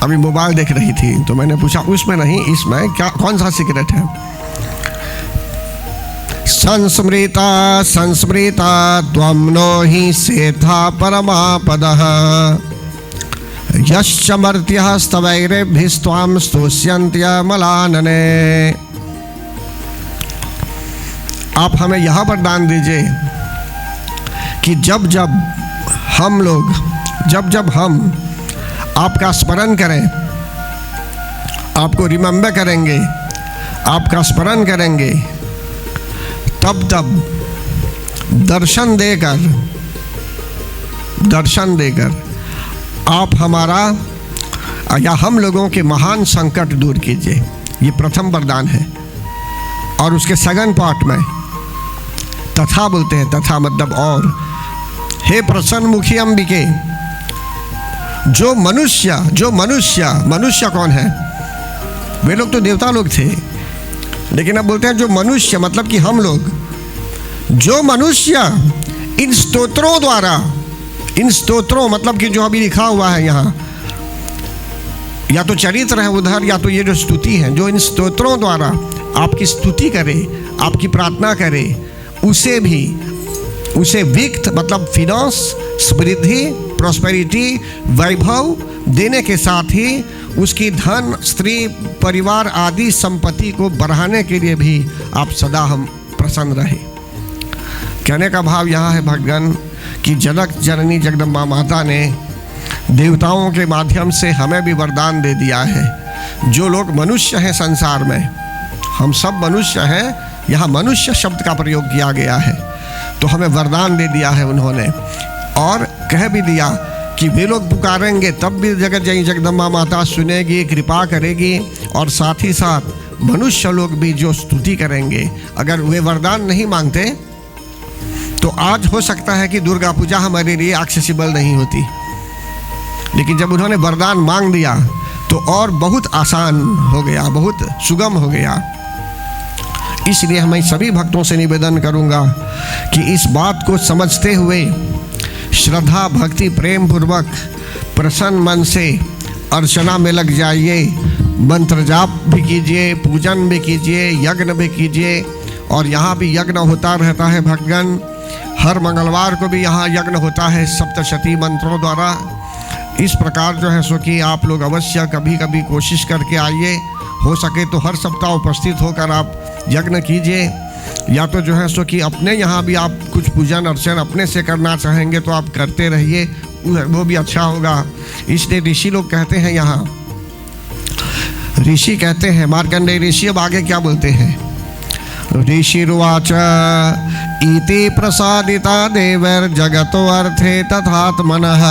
S2: अभी मोबाइल देख रही थी तो मैंने पूछा उसमें नहीं, इसमें क्या, कौन सा सीक्रेट है? संस्मृता संस्मृता त्वं नो हि सेथा परमापदः यश्च मर्त्यः स्तवैरेभिस्त्वां स्तुष्यन्त्यमलानने। आप हमें यह वरदान दीजिए कि जब जब हम आपका स्मरण करें, आपको रिमेंबर करेंगे, आपका स्मरण करेंगे, तब तब दर्शन देकर आप हमारा या हम लोगों के महान संकट दूर कीजिए। ये प्रथम वरदान है। और उसके सेकंड पार्ट में तथा बोलते हैं, तथा मतलब और। हे प्रसन्न मुखी अंबिके, जो मनुष्य कौन है? वे लोग तो देवता लोग थे, लेकिन अब बोलते हैं जो मनुष्य, मतलब कि हम लोग, जो मनुष्य इन स्तोत्रों द्वारा, इन स्तोत्रों मतलब कि जो अभी लिखा हुआ है यहाँ, या तो चरित्र है उधर, या तो ये जो स्तुति है, जो इन स्तोत्रों द्वारा आपकी स्तुति करे, आपकी प्रार्थना करे, उसे विक्त मतलब फिनांस, समृद्धि, प्रॉस्पेरिटी, वैभव देने के साथ ही उसकी धन, स्त्री, परिवार आदि संपत्ति को बढ़ाने के लिए भी आप सदा हम प्रसन्न रहे। कहने का भाव यहाँ है भगवान कि जनक जननी जगदम्बा माता ने देवताओं के माध्यम से हमें भी वरदान दे दिया है। जो लोग मनुष्य हैं संसार में, हम सब मनुष्य हैं, यहाँ मनुष्य शब्द का प्रयोग किया गया है, तो हमें वरदान दे दिया है उन्होंने, और कह भी दिया कि वे लोग पुकारेंगे तब भी जगत जननी जगदम्बा माता सुनेगी, कृपा करेगी, और साथ ही साथ मनुष्य लोग भी जो स्तुति करेंगे, अगर वे वरदान नहीं मांगते तो आज हो सकता है कि दुर्गा पूजा हमारे लिए एक्सेसिबल नहीं होती, लेकिन जब उन्होंने वरदान मांग दिया तो और बहुत आसान हो गया, बहुत सुगम हो गया। इसलिए मैं सभी भक्तों से निवेदन करूंगा कि इस बात को समझते हुए श्रद्धा भक्ति प्रेम पूर्वक प्रसन्न मन से अर्चना में लग जाइए, मंत्र जाप भी कीजिए, पूजन भी कीजिए, यज्ञ भी कीजिए। और यहाँ भी यज्ञ होता रहता है भक्तगण, हर मंगलवार को भी यहाँ यज्ञ होता है सप्तशती मंत्रों द्वारा। इस प्रकार जो है सो कि आप लोग अवश्य कभी कभी कोशिश करके आइए, हो सके तो हर सप्ताह उपस्थित होकर आप यज्ञ कीजिए, या तो जो है सो कि अपने यहाँ भी आप कुछ पूजन अर्चन अपने से करना चाहेंगे तो आप करते रहिए, वो भी अच्छा होगा। इसलिए ऋषि लोग कहते हैं, यहाँ ऋषि कहते हैं, मार्कंडेय ऋषि अब आगे क्या बोलते हैं, ऋषिर्वाच इति प्रसादिता देवैर्जगतो अर्थे तथात्मनः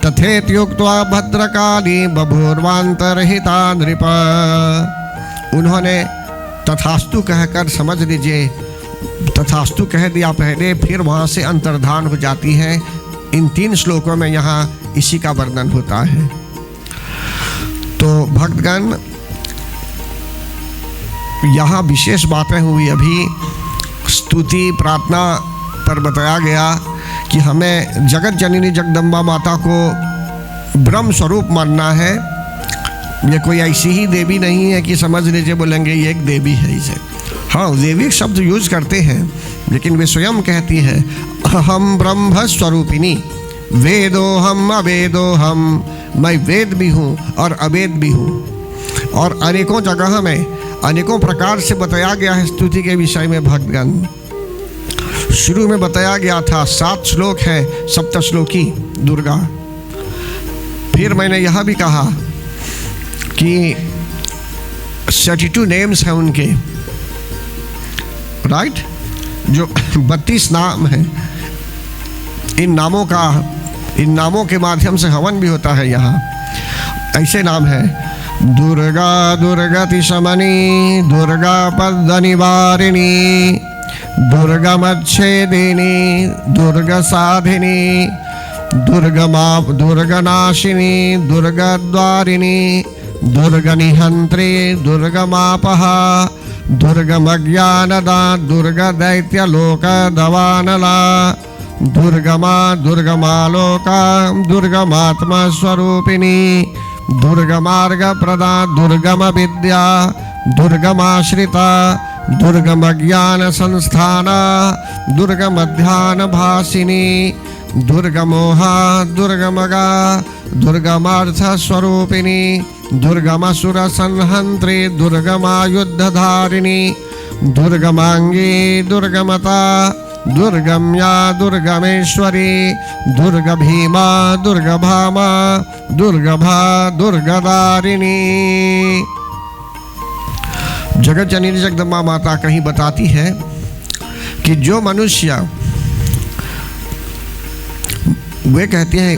S2: तथेत्युक्त्वा भद्रकाली बभूर्वान्तर्हिता नृप। उन्होंने तथास्तु कहकर, समझ लीजिए तथास्तु कह दिया पहले, फिर वहाँ से अंतर्धान हो जाती है। इन 3 श्लोकों में यहाँ इसी का वर्णन होता है। तो भक्तगण, यहाँ विशेष बातें हुई, अभी स्तुति प्रार्थना पर बताया गया कि हमें जगत जननी जगदम्बा माता को ब्रह्म स्वरूप मानना है। ये कोई ऐसी ही देवी नहीं है कि समझ लीजिए बोलेंगे ये एक देवी है इसे। हाँ, देवी शब्द यूज करते हैं, लेकिन वे स्वयं कहती है अहम ब्रह्म स्वरूपिणी वेदो हम अवेदो हम, मैं वेद भी हूँ और अवेद भी हूँ। और अनेकों जगह में अनेकों प्रकार से बताया गया है स्तुति के विषय में भक्तगण। शुरू में बताया गया था 7 श्लोक है सप्तश्लोकी दुर्गा। फिर मैंने यह भी कहा कि 32 नेम्स हैं उनके, राइट, जो 32 नाम हैं। इन नामों के माध्यम से हवन भी होता है। यहाँ ऐसे नाम है, दुर्गा दुर्गति शमनी, दुर्गा पद निवारिणी, दुर्गा मच्छेदिनी, दुर्गा साधिनी, दुर्गा नाशिनी, दुर्गा द्वारिणी, दुर्गा निहंत्री, दुर्गा मापहा, दुर्गा मज्ञानदा, दुर्गा दैत्य लोक दवानला, दुर्गमालोका, दुर्गमात्मा स्वरूपिणी, दुर्गमार्ग प्रदा, दुर्गम विद्या, दुर्गमाश्रिता, दुर्गम ज्ञान संस्थाना, दुर्गमध्यान भासिनी, दुर्गमोहा, दुर्गमगा, दुर्गमार्थ स्वरूपिणी, दुर्गमासुर संहंत्री, दुर्गमायुद्धधारिणी, दुर्गमांगी, दुर्गमता, दुर्गम्या, दुर्गमेश्वरी, दुर्गभीमा, दुर्गभामा, दुर्गभा, दुर्गदारिणी। जगत जननी जगदम्बा माता कहीं बताती है कि जो मनुष्य, वे कहते हैं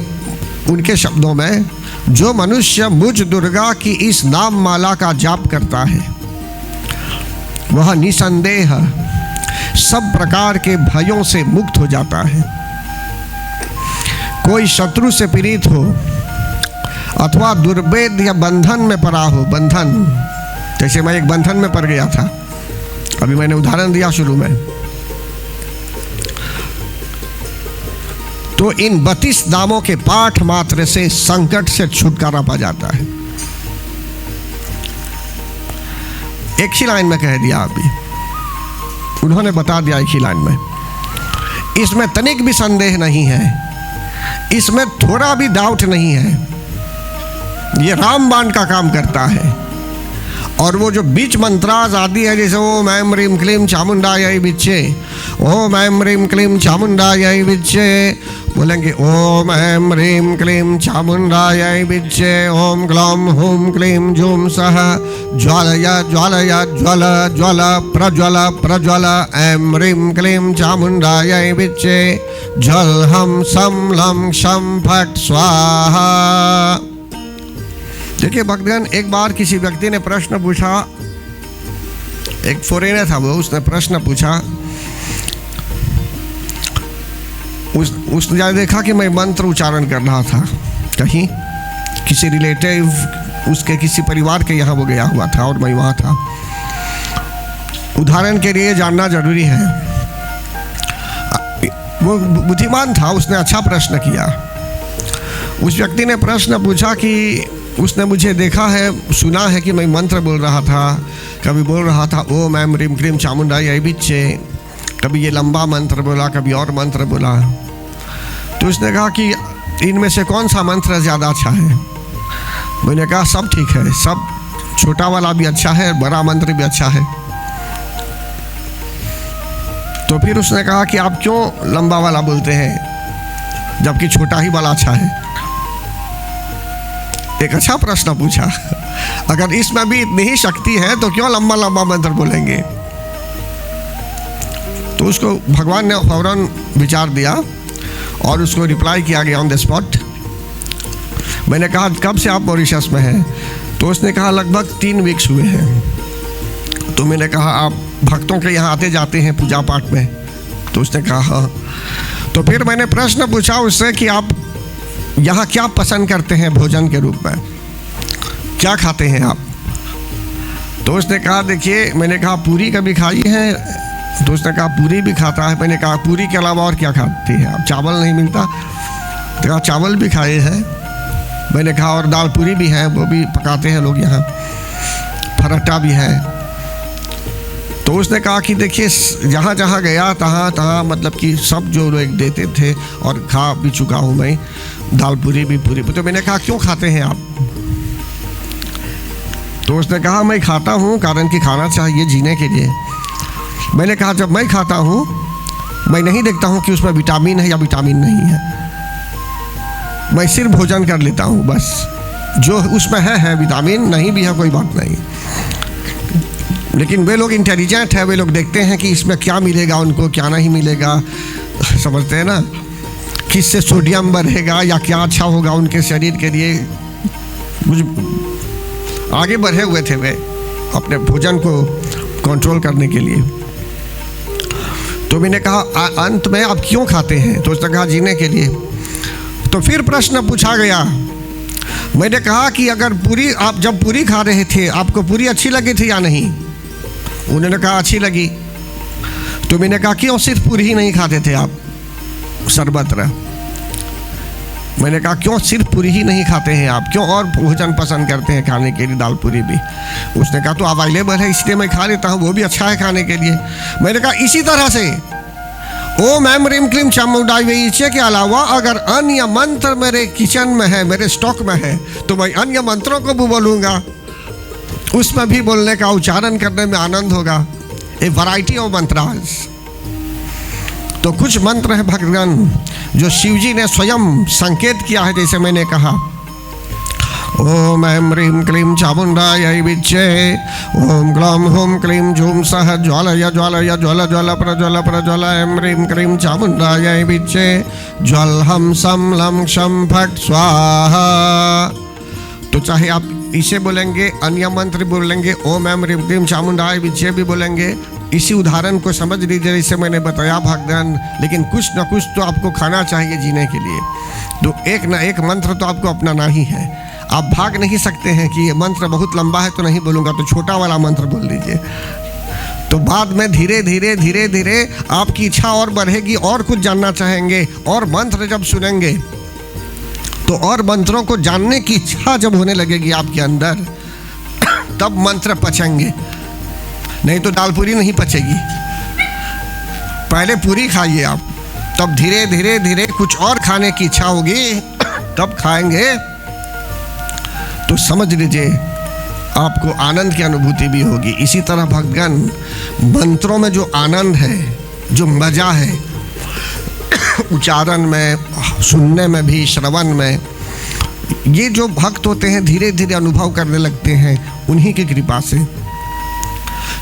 S2: उनके शब्दों में, जो मनुष्य मुझ दुर्गा की इस नाम माला का जाप करता है वह निसंदेह सब प्रकार के भयों से मुक्त हो जाता है। कोई शत्रु से पीड़ित हो अथवा दुर्भेद या बंधन में पड़ा हो, बंधन, जैसे मैं एक बंधन में पड़ गया था, अभी मैंने उदाहरण दिया शुरू में, तो इन 32 नामों के पाठ मात्र से संकट से छुटकारा पा जाता है। एक ही लाइन में कह दिया, अभी उन्होंने बता दिया एक ही लाइन में। इसमें तनिक भी संदेह नहीं है, इसमें थोड़ा भी डाउट नहीं है। ये रामबाण का काम करता है। और वो जो बीच मंत्राज आदि है, जैसे ओम ऐं ह्रीं क्लीं चामुंडायै विच्चे, ओम ऐं ह्रीं क्लीं चामुंडायै विच्चे, बोलेंगे ओम ऐं ह्रीं क्लीं चामुंडायै विच्चे, ओम ग्लौम हूं क्लीं जूं सः ज्वालय ज्वालय ज्वल ज्वल प्रज्वल प्रज्वल, ऐं ह्रीं क्लीं चामुंडायै विच्चे, ज्वल हम सम लम शम फट स्वाहा। देखिए भक्तगण, एक बार किसी व्यक्ति ने प्रश्न पूछा एक फॉरेनर था, वो उसने प्रश्न पूछा। उसने देखा कि मैं मंत्र उच्चारण कर रहा था कहीं, किसी रिलेटिव उसके किसी परिवार के यहाँ वो गया हुआ था और मैं वहाँ था। उदाहरण के लिए जानना जरूरी है। वो बुद्धिमान था, उसने अच्छा प्रश्न किया। उस व्यक्ति ने प्रश्न पूछा कि उसने मुझे देखा है, सुना है कि मैं मंत्र बोल रहा था, कभी बोल रहा था ओम ऐम ह्रीम क्लीम चामुंडाय विच्चे, कभी ये लंबा मंत्र बोला, कभी और मंत्र बोला। तो उसने कहा कि इनमें से कौन सा मंत्र ज़्यादा अच्छा है? मैंने कहा सब ठीक है, सब, छोटा वाला भी अच्छा है, बड़ा मंत्र भी अच्छा है। तो फिर उसने कहा कि आप क्यों लंबा वाला बोलते हैं जबकि छोटा ही वाला अच्छा है? एक अच्छा प्रश्न पूछा। अगर इसमें भी इतनी ही शक्ति है तो क्यों लंबा लंबा मंत्र बोलेंगे? तो उसको भगवान ने फौरन विचार दिया और उसको रिप्लाई किया गया ऑन द स्पॉट। मैंने कहा कब से आप मॉरिशस में हैं? तो उसने कहा लगभग 3 वीक्स हुए हैं। तो मैंने कहा आप भक्तों के यहाँ आते जाते हैं पूजा पाठ में? तो उसने कहा हाँ। तो फिर मैंने प्रश्न पूछा उससे कि आप यहाँ क्या पसंद करते हैं भोजन के रूप में, क्या खाते हैं आप? तो उसने कहा देखिए, मैंने कहा पूरी कभी खाई है? तो उसने कहा पूरी भी खाता है। मैंने कहा पूरी के अलावा और क्या खाते हैं आप? चावल नहीं मिलता? तो कहा चावल भी खाए हैं। मैंने कहा और दाल पूरी भी है, वो भी पकाते हैं लोग यहाँ, पराठा भी है। तो उसने कहा कि देखिए जहाँ जहाँ गया तहाँ मतलब कि सब जो लोग देते थे और खा भी चुका हूँ मैं, दाल पूरी भी, पूरी भी। तो मैंने कहा क्यों खाते हैं आप? तो उसने कहा मैं खाता हूँ कारण कि खाना चाहिए जीने के लिए। मैंने कहा जब मैं खाता हूँ मैं नहीं देखता हूँ कि उसमें विटामिन है या विटामिन नहीं है, मैं सिर्फ भोजन कर लेता हूँ बस, जो उसमें है विटामिन, नहीं भी है कोई बात नहीं। लेकिन वे लोग इंटेलिजेंट है, वे लोग देखते हैं कि इसमें क्या मिलेगा उनको, क्या नहीं मिलेगा, समझते हैं ना, किससे सोडियम बढ़ेगा या क्या अच्छा होगा उनके शरीर के लिए। कुछ आगे बढ़े हुए थे वे अपने भोजन को कंट्रोल करने के लिए। तो मैंने कहा अंत में आप क्यों खाते हैं? तो उसने कहा जीने के लिए। तो फिर प्रश्न पूछा गया। मैंने कहा कि अगर पूरी, आप जब पूरी खा रहे थे आपको पूरी अच्छी लगी थी या नहीं? उन्होंने कहा अच्छी लगी। तो मैंने कहा क्यों सिर्फ पूरी ही नहीं खाते थे आप सर्वत्र? मैंने कहा क्यों सिर्फ पूरी ही नहीं खाते हैं आप, क्यों और भोजन पसंद करते हैं खाने के लिए, दाल पूरी भी? उसने कहा तो अवेलेबल है इसलिए मैं खा लेता हूँ, वो भी अच्छा है खाने के लिए। मैंने कहा इसी तरह से ओम ऐम ह्रीम क्लीम चामुंडाय विच्चे के अलावा अगर अन्य मंत्र मेरे किचन में है, मेरे स्टॉक में है, तो मैं अन्य मंत्रों को भी बोलूँगा, उसमें भी बोलने का, उच्चारण करने में आनंद होगा। A variety of mantras. तो कुछ मंत्र है भगवान जो शिव जी ने स्वयं संकेत किया है, जैसे मैंने कहा ओम ऐम ह्रीम क्लीम चामुंडाय विच्चे, ओम ग्लौम हुम क्लीम झूम सह ज्वालय ज्वालय ज्वाला ज्वाला प्रज्वल प्रज्वल ऐम ह्रीम क्लीम चामुंडाय विच्चे, ज्वल हम सम लम क्षम फट स्वाहा। तो चाहे आप इसे बोलेंगे, अन्य मंत्र बोलेंगे, ओम ऐम ह्रीम क्लीम चामुंडाय विच्चे भी बोलेंगे, इसी उदाहरण को समझ लीजिए जैसे मैंने बताया भगवान। लेकिन कुछ न कुछ तो आपको खाना चाहिए जीने के लिए, तो एक ना एक मंत्र तो आपको अपनाना ही है। आप भाग नहीं सकते हैं कि ये मंत्र बहुत लंबा है तो नहीं बोलूँगा, तो छोटा वाला मंत्र बोल दीजिए। तो बाद में धीरे धीरे धीरे धीरे आपकी इच्छा और बढ़ेगी, और कुछ जानना चाहेंगे, और मंत्र जब सुनेंगे तो और मंत्रों को जानने की इच्छा जब होने लगेगी आपके अंदर, तब मंत्र पचेंगे, नहीं तो दाल पूरी नहीं पचेगी। पहले पूरी खाइए आप, तब धीरे धीरे धीरे कुछ और खाने की इच्छा होगी, तब खाएंगे तो समझ लीजिए आपको आनंद की अनुभूति भी होगी। इसी तरह भगवान मंत्रों में जो आनंद है, जो मजा है, उच्चारण में, सुनने में भी, श्रवण में, ये जो भक्त होते हैं धीरे धीरे अनुभव करने लगते हैं उन्हीं की कृपा से।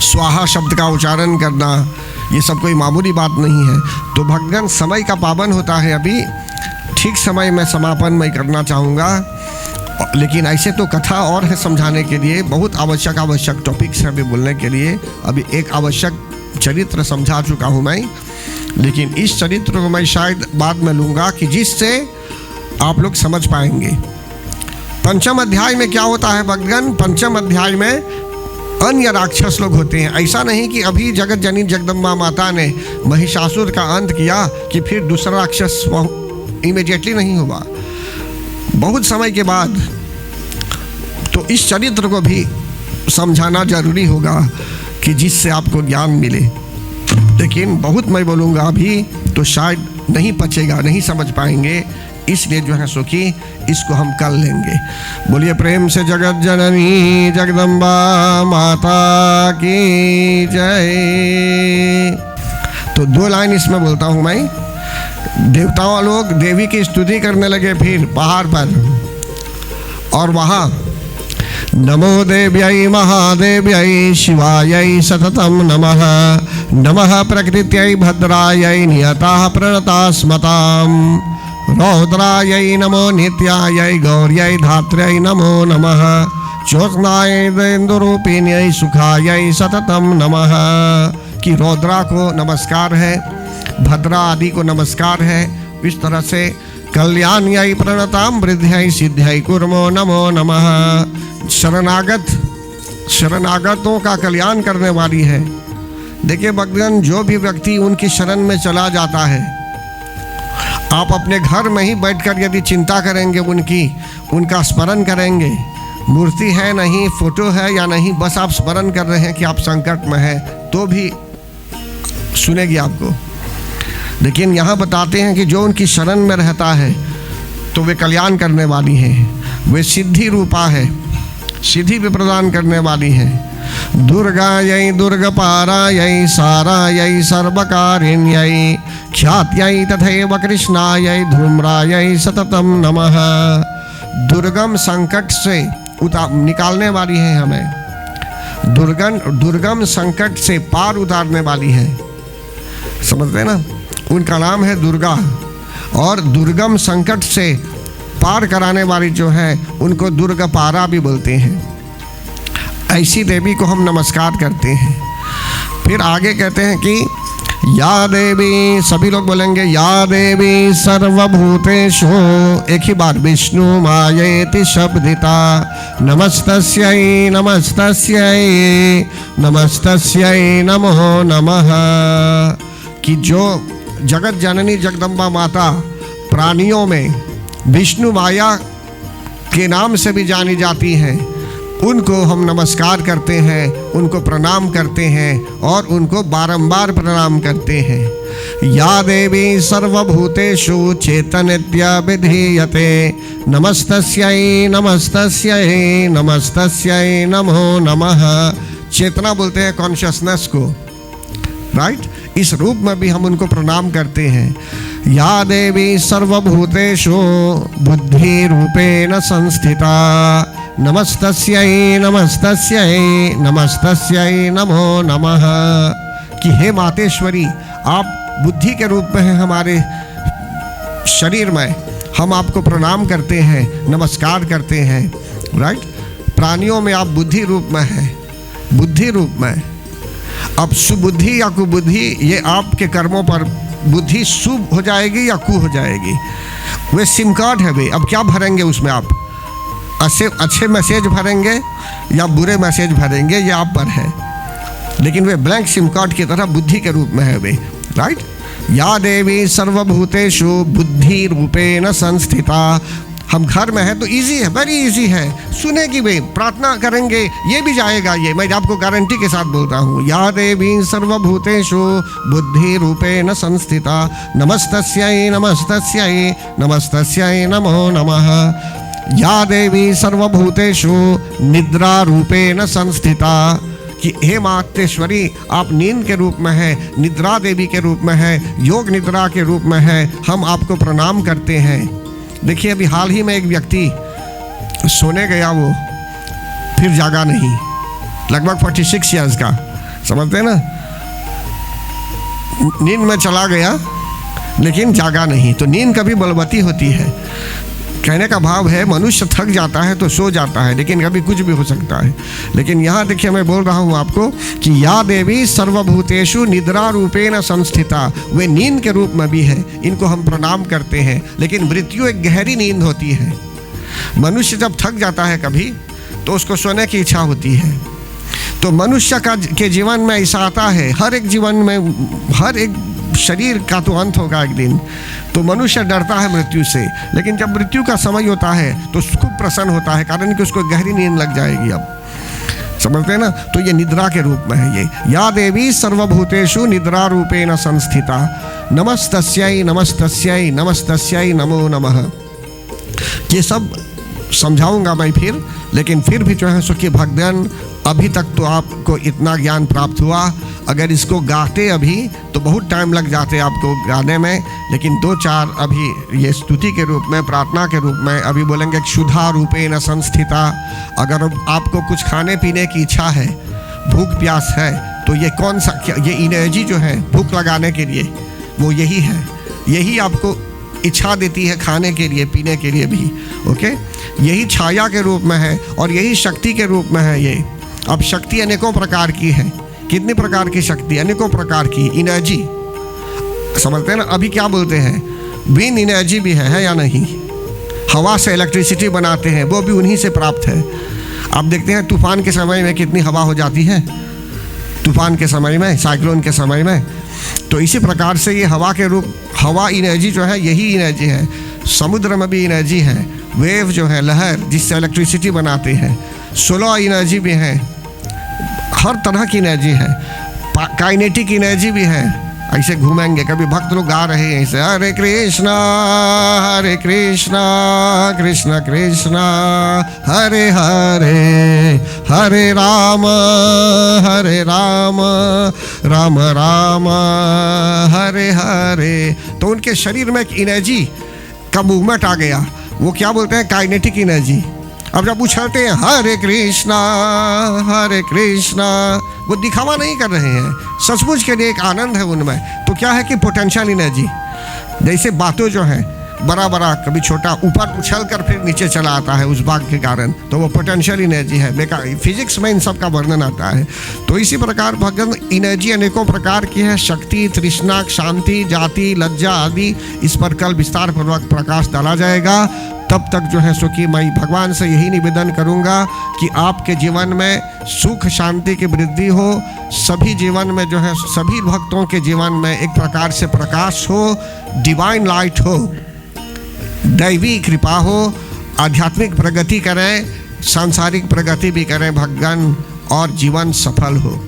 S2: स्वाहा शब्द का उच्चारण करना ये सब कोई मामूली बात नहीं है। तो भगवान समय का पाबंद होता है, अभी ठीक समय में समापन मैं करना चाहूँगा। लेकिन ऐसे तो कथा और है समझाने के लिए, बहुत आवश्यक टॉपिक्स है अभी बोलने के लिए। अभी एक आवश्यक चरित्र समझा चुका हूँ मैं, लेकिन इस चरित्र को मैं शायद बाद में लूँगा कि जिससे आप लोग समझ पाएंगे। पंचम अध्याय में क्या होता है भक्तगण? पंचम अध्याय में अन्य राक्षस लोग होते हैं। ऐसा नहीं कि अभी जगत जननी जगदम्बा माता ने महिषासुर का अंत किया कि फिर दूसरा राक्षस इमीडिएटली नहीं हुआ, बहुत समय के बाद। तो इस चरित्र को भी समझाना जरूरी होगा कि जिससे आपको ज्ञान मिले। लेकिन बहुत मैं बोलूँगा अभी तो शायद नहीं पचेगा, नहीं समझ पाएंगे, इसलिए जो है सो कि इसको हम कल लेंगे। बोलिए प्रेम से जगत जननी जगदम्बा माता की जय। तो 2 लाइन इसमें बोलता हूँ मैं। देवताओं लोग देवी की स्तुति करने लगे फिर पहाड़ पर, और वहाँ नमो देव्यै महादेव्यै शिवायै सततं नमः, नमः प्रकृत्यै भद्रायै नियताः प्रणतास्मताम्, रौद्रायै नमो नित्यायै गौर्यै धात्र्यै नमो नमः, ज्योत्स्नायै देन्दुरूपिण्यै सुखायै सततं नमः। कि रौद्रा को नमस्कार है, भद्रा आदि को नमस्कार है। इस तरह से कल्याण्यै प्रणतां वृद्ध्यै सिद्ध्यै कुर्मो नमो नमः। शरणागतों का कल्याण करने वाली है। देखिए भक्तगण, जो भी व्यक्ति उनकी शरण में चला जाता है, आप अपने घर में ही बैठकर यदि चिंता करेंगे, उनका स्मरण करेंगे, मूर्ति है नहीं, फोटो है या नहीं, बस आप स्मरण कर रहे हैं कि आप संकट में हैं, तो भी सुनेगी आपको। लेकिन यहाँ बताते हैं कि जो उनकी शरण में रहता है तो वे कल्याण करने वाली है, वे सिद्धि रूपा है, सिद्धि भी प्रदान करने वाली है। दुर्गायै दुर्गपारायै सारायै सर्वकारिण्यै ख्यात्यै तथैव कृष्णायै धूम्रायै सततं नमः। दुर्गम संकट से निकालने वाली है हमें, दुर्गम संकट से पार उतारने वाली है, समझते ना? उनका नाम है दुर्गा, और दुर्गम संकट से पार कराने वाली जो है उनको दुर्गपारा भी बोलते हैं। ऐसी देवी को हम नमस्कार करते हैं। फिर आगे कहते हैं कि या देवी, सभी लोग बोलेंगे या देवी सर्वभूतेषु, एक ही बार, विष्णु मायेति शब्दिता, नमस्तस्यै नमस्तस्यै नमस्तस्यै नमो नमः। कि जो जगत जननी जगदम्बा माता प्राणियों में विष्णु माया के नाम से भी जानी जाती हैं, उनको हम नमस्कार करते हैं, उनको प्रणाम करते हैं और उनको बारंबार प्रणाम करते हैं। या देवी सर्वभूतेषु चेतनित्या विधीयते, नमस्तस्यै नमस्तस्यै नमस्तस्यै नमो नमः। चेतना बोलते हैं कॉन्शियसनेस को, राइट? इस रूप में भी हम उनको प्रणाम करते हैं। या देवी सर्वभूतेषु बुद्धि रूपेण संस्थिता, नमस्तस्यै नमस्तस्यै नमस्तस्यै नमो नमः। कि हे मातेश्वरी, आप बुद्धि के रूप में हैं हमारे शरीर में, हम आपको प्रणाम करते हैं, नमस्कार करते हैं, राइट? प्राणियों में आप बुद्धि रूप में हैं, बुद्धि रूप में। अब सुबुद्धि या कुबुद्धि, ये आपके कर्मों पर बुद्धि शुभ हो जाएगी या कु हो जाएगी, वे सिम कार्ड है वे। अब क्या भरेंगे उसमें आप? अच्छे मैसेज भरेंगे या बुरे मैसेज भरेंगे, ये आप पर है। लेकिन वे ब्लैंक सिम कार्ड की तरह बुद्धि के रूप में है वे, राइट? या देवी सर्वभूतेषु बुद्धि रूपेण संस्थिता। हम घर में हैं तो इजी है, वेरी इजी है, सुनेगी वे, प्रार्थना करेंगे, ये भी जाएगा। ये मैं आपको गारंटी के साथ बोलता हूँ। या देवी सर्वभूतेषु बुद्धि रूपेण संस्थिता, नमस्तस्यै नमस्तस्यै नमस्तस्यै नमो नमः। या देवी सर्वभूतेषु निद्रा रूपेण संस्थिता। कि हे मातेश्वरी, आप नींद के रूप में हैं, निद्रा देवी के रूप में है, योग निद्रा के रूप में है, हम आपको प्रणाम करते हैं। देखिए अभी हाल ही में एक व्यक्ति सोने गया, वो फिर जागा नहीं, लगभग 46 ईयर्स का, समझते हैं ना? नींद में चला गया लेकिन जागा नहीं। तो नींद कभी बलवती होती है, कहने का भाव है मनुष्य थक जाता है तो सो जाता है, लेकिन कभी कुछ भी हो सकता है। लेकिन यहाँ देखिए मैं बोल रहा हूँ आपको कि या देवी सर्वभूतेषु निद्रा रूपेण संस्थिता, वे नींद के रूप में भी है, इनको हम प्रणाम करते हैं। लेकिन मृत्यु एक गहरी नींद होती है। मनुष्य जब थक जाता है कभी तो उसको सोने की इच्छा होती है। तो मनुष्य के जीवन में ऐसा आता है, हर एक जीवन में, हर एक शरीर का तो अंत होगा एक दिन, तो मनुष्य डरता है मृत्यु से। लेकिन जब मृत्यु का समय होता है तो खूब प्रसन्न होता है, कारण कि उसको गहरी नींद लग जाएगी। अब समझते हैं ना? तो ये निद्रा के रूप में है। ये या देवी सर्वभूतेषु निद्रा रूपेण संस्थिता, नमस्तस्यै नमस्तस्यै नमस्तस्यै नमो नमः। ये सब समझाऊंगा मैं फिर, लेकिन फिर भी जो है सो कि भक्तजन अभी तक तो आपको इतना ज्ञान प्राप्त हुआ। अगर इसको गाते अभी तो बहुत टाइम लग जाते आपको गाने में, लेकिन 2-4 अभी ये स्तुति के रूप में, प्रार्थना के रूप में अभी बोलेंगे क्षुधा रूपेण संस्थिता। अगर आपको कुछ खाने पीने की इच्छा है, भूख प्यास है, तो ये कौन सा, ये एनर्जी जो है भूख लगाने के लिए, वो यही है। यही आपको इच्छा देती है खाने के लिए, पीने के लिए भी। ओके, यही छाया के रूप में है और यही शक्ति के रूप में है ये। अब शक्ति अनेकों प्रकार की है। कितनी प्रकार की शक्ति? अनेकों प्रकार की एनर्जी। समझते हैं ना? अभी क्या बोलते हैं, विंड एनर्जी भी है या नहीं? हवा से इलेक्ट्रिसिटी बनाते हैं, वो भी उन्हीं से प्राप्त है। आप देखते हैं तूफान के समय में कितनी हवा हो जाती है, तूफान के समय में, साइक्लोन के समय में। तो इसी प्रकार से ये हवा के रूप, हवा एनर्जी जो है यही एनर्जी है। समुद्र में भी एनर्जी है, वेव जो है लहर, जिससे इलेक्ट्रिसिटी बनाते हैं। सोलर एनर्जी भी है, हर तरह की एनर्जी है। काइनेटिक एनर्जी भी है। ऐसे घूमेंगे, कभी भक्त लोग गा रहे हैं ऐसे, हरे कृष्णा कृष्ण कृष्ण हरे हरे, हरे राम राम राम हरे हरे। तो उनके शरीर में एक एनर्जी का मूवमेंट आ गया, वो क्या बोलते हैं, काइनेटिक एनर्जी। अब जब उछलते हैं हरे कृष्णा, वो दिखावा नहीं कर रहे हैं, सचमुच के लिए एक आनंद है उनमें। तो क्या है कि पोटेंशियल एनर्जी, जैसे बातों जो है बड़ा बड़ा कभी छोटा ऊपर उछल कर फिर नीचे चला आता है उस बात के कारण, तो वो पोटेंशियल एनर्जी है। बेकार फिजिक्स में इन सब का वर्णन आता है। तो इसी प्रकार भगवान एनर्जी अनेकों प्रकार की है। शक्ति, तृष्णा, शांति, जाति, लज्जा आदि, इस पर कल विस्तार पूर्वक प्रकाश डाला जाएगा। तब तक जो है सो कि मैं भगवान से यही निवेदन करूंगा कि आपके जीवन में सुख शांति की वृद्धि हो, सभी जीवन में जो है, सभी भक्तों के जीवन में एक प्रकार से प्रकाश हो, डिवाइन लाइट हो, दैवी कृपा हो, आध्यात्मिक प्रगति करें, सांसारिक प्रगति भी करें भगवान, और जीवन सफल हो।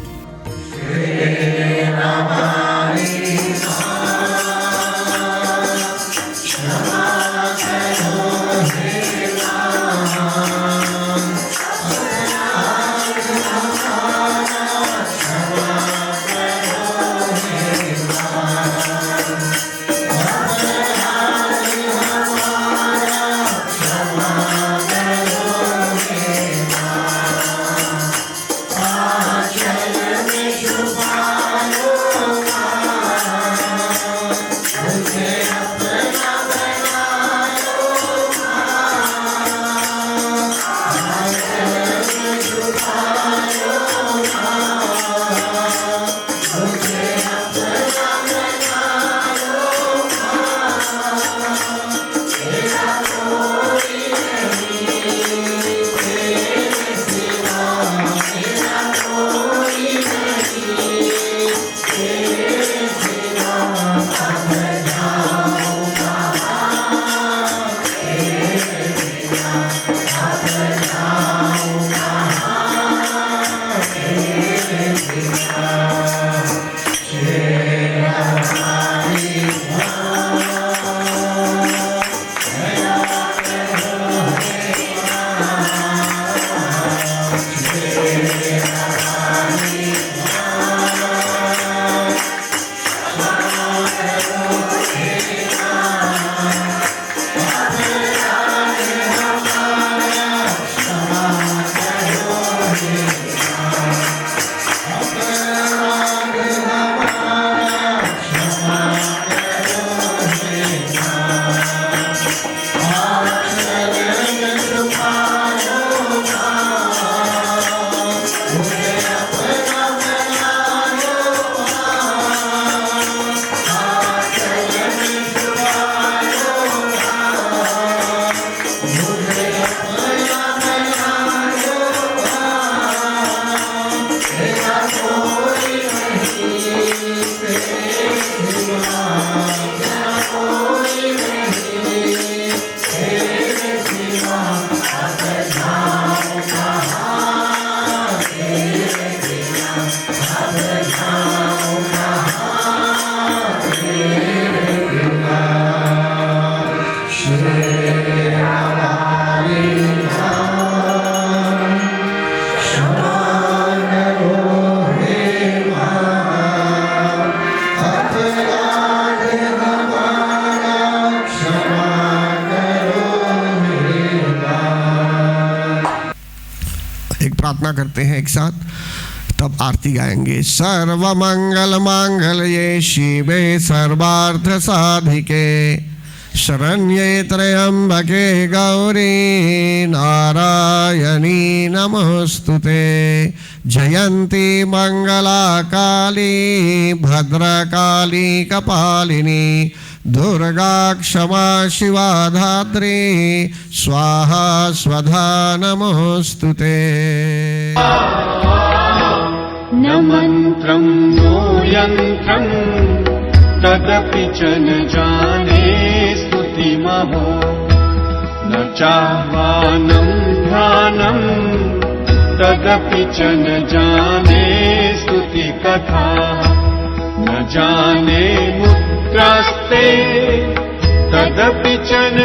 S3: Jai
S2: प्रार्थना करते हैं एक साथ, तब आरती गाएंगे। सर्वमंगल मांगल्ये शिवे सर्वार्थ साधिके शरण्ये त्र्यंबके गौरी नारायणी नमोस्तुते। जयंती मंगला काली भद्रकाली कपालिनी दुर्गा क्षमा शिवा धात्री स्वाहा स्वधा नमोस्तुते।
S1: न मन्त्रं नो यन्त्रं तदपि च न जाने स्तुतिमहो न चाह्वानं ध्यानं तदपि च न जाने स्तुतिकथा न जाने मुद्रास्ते तदपि च न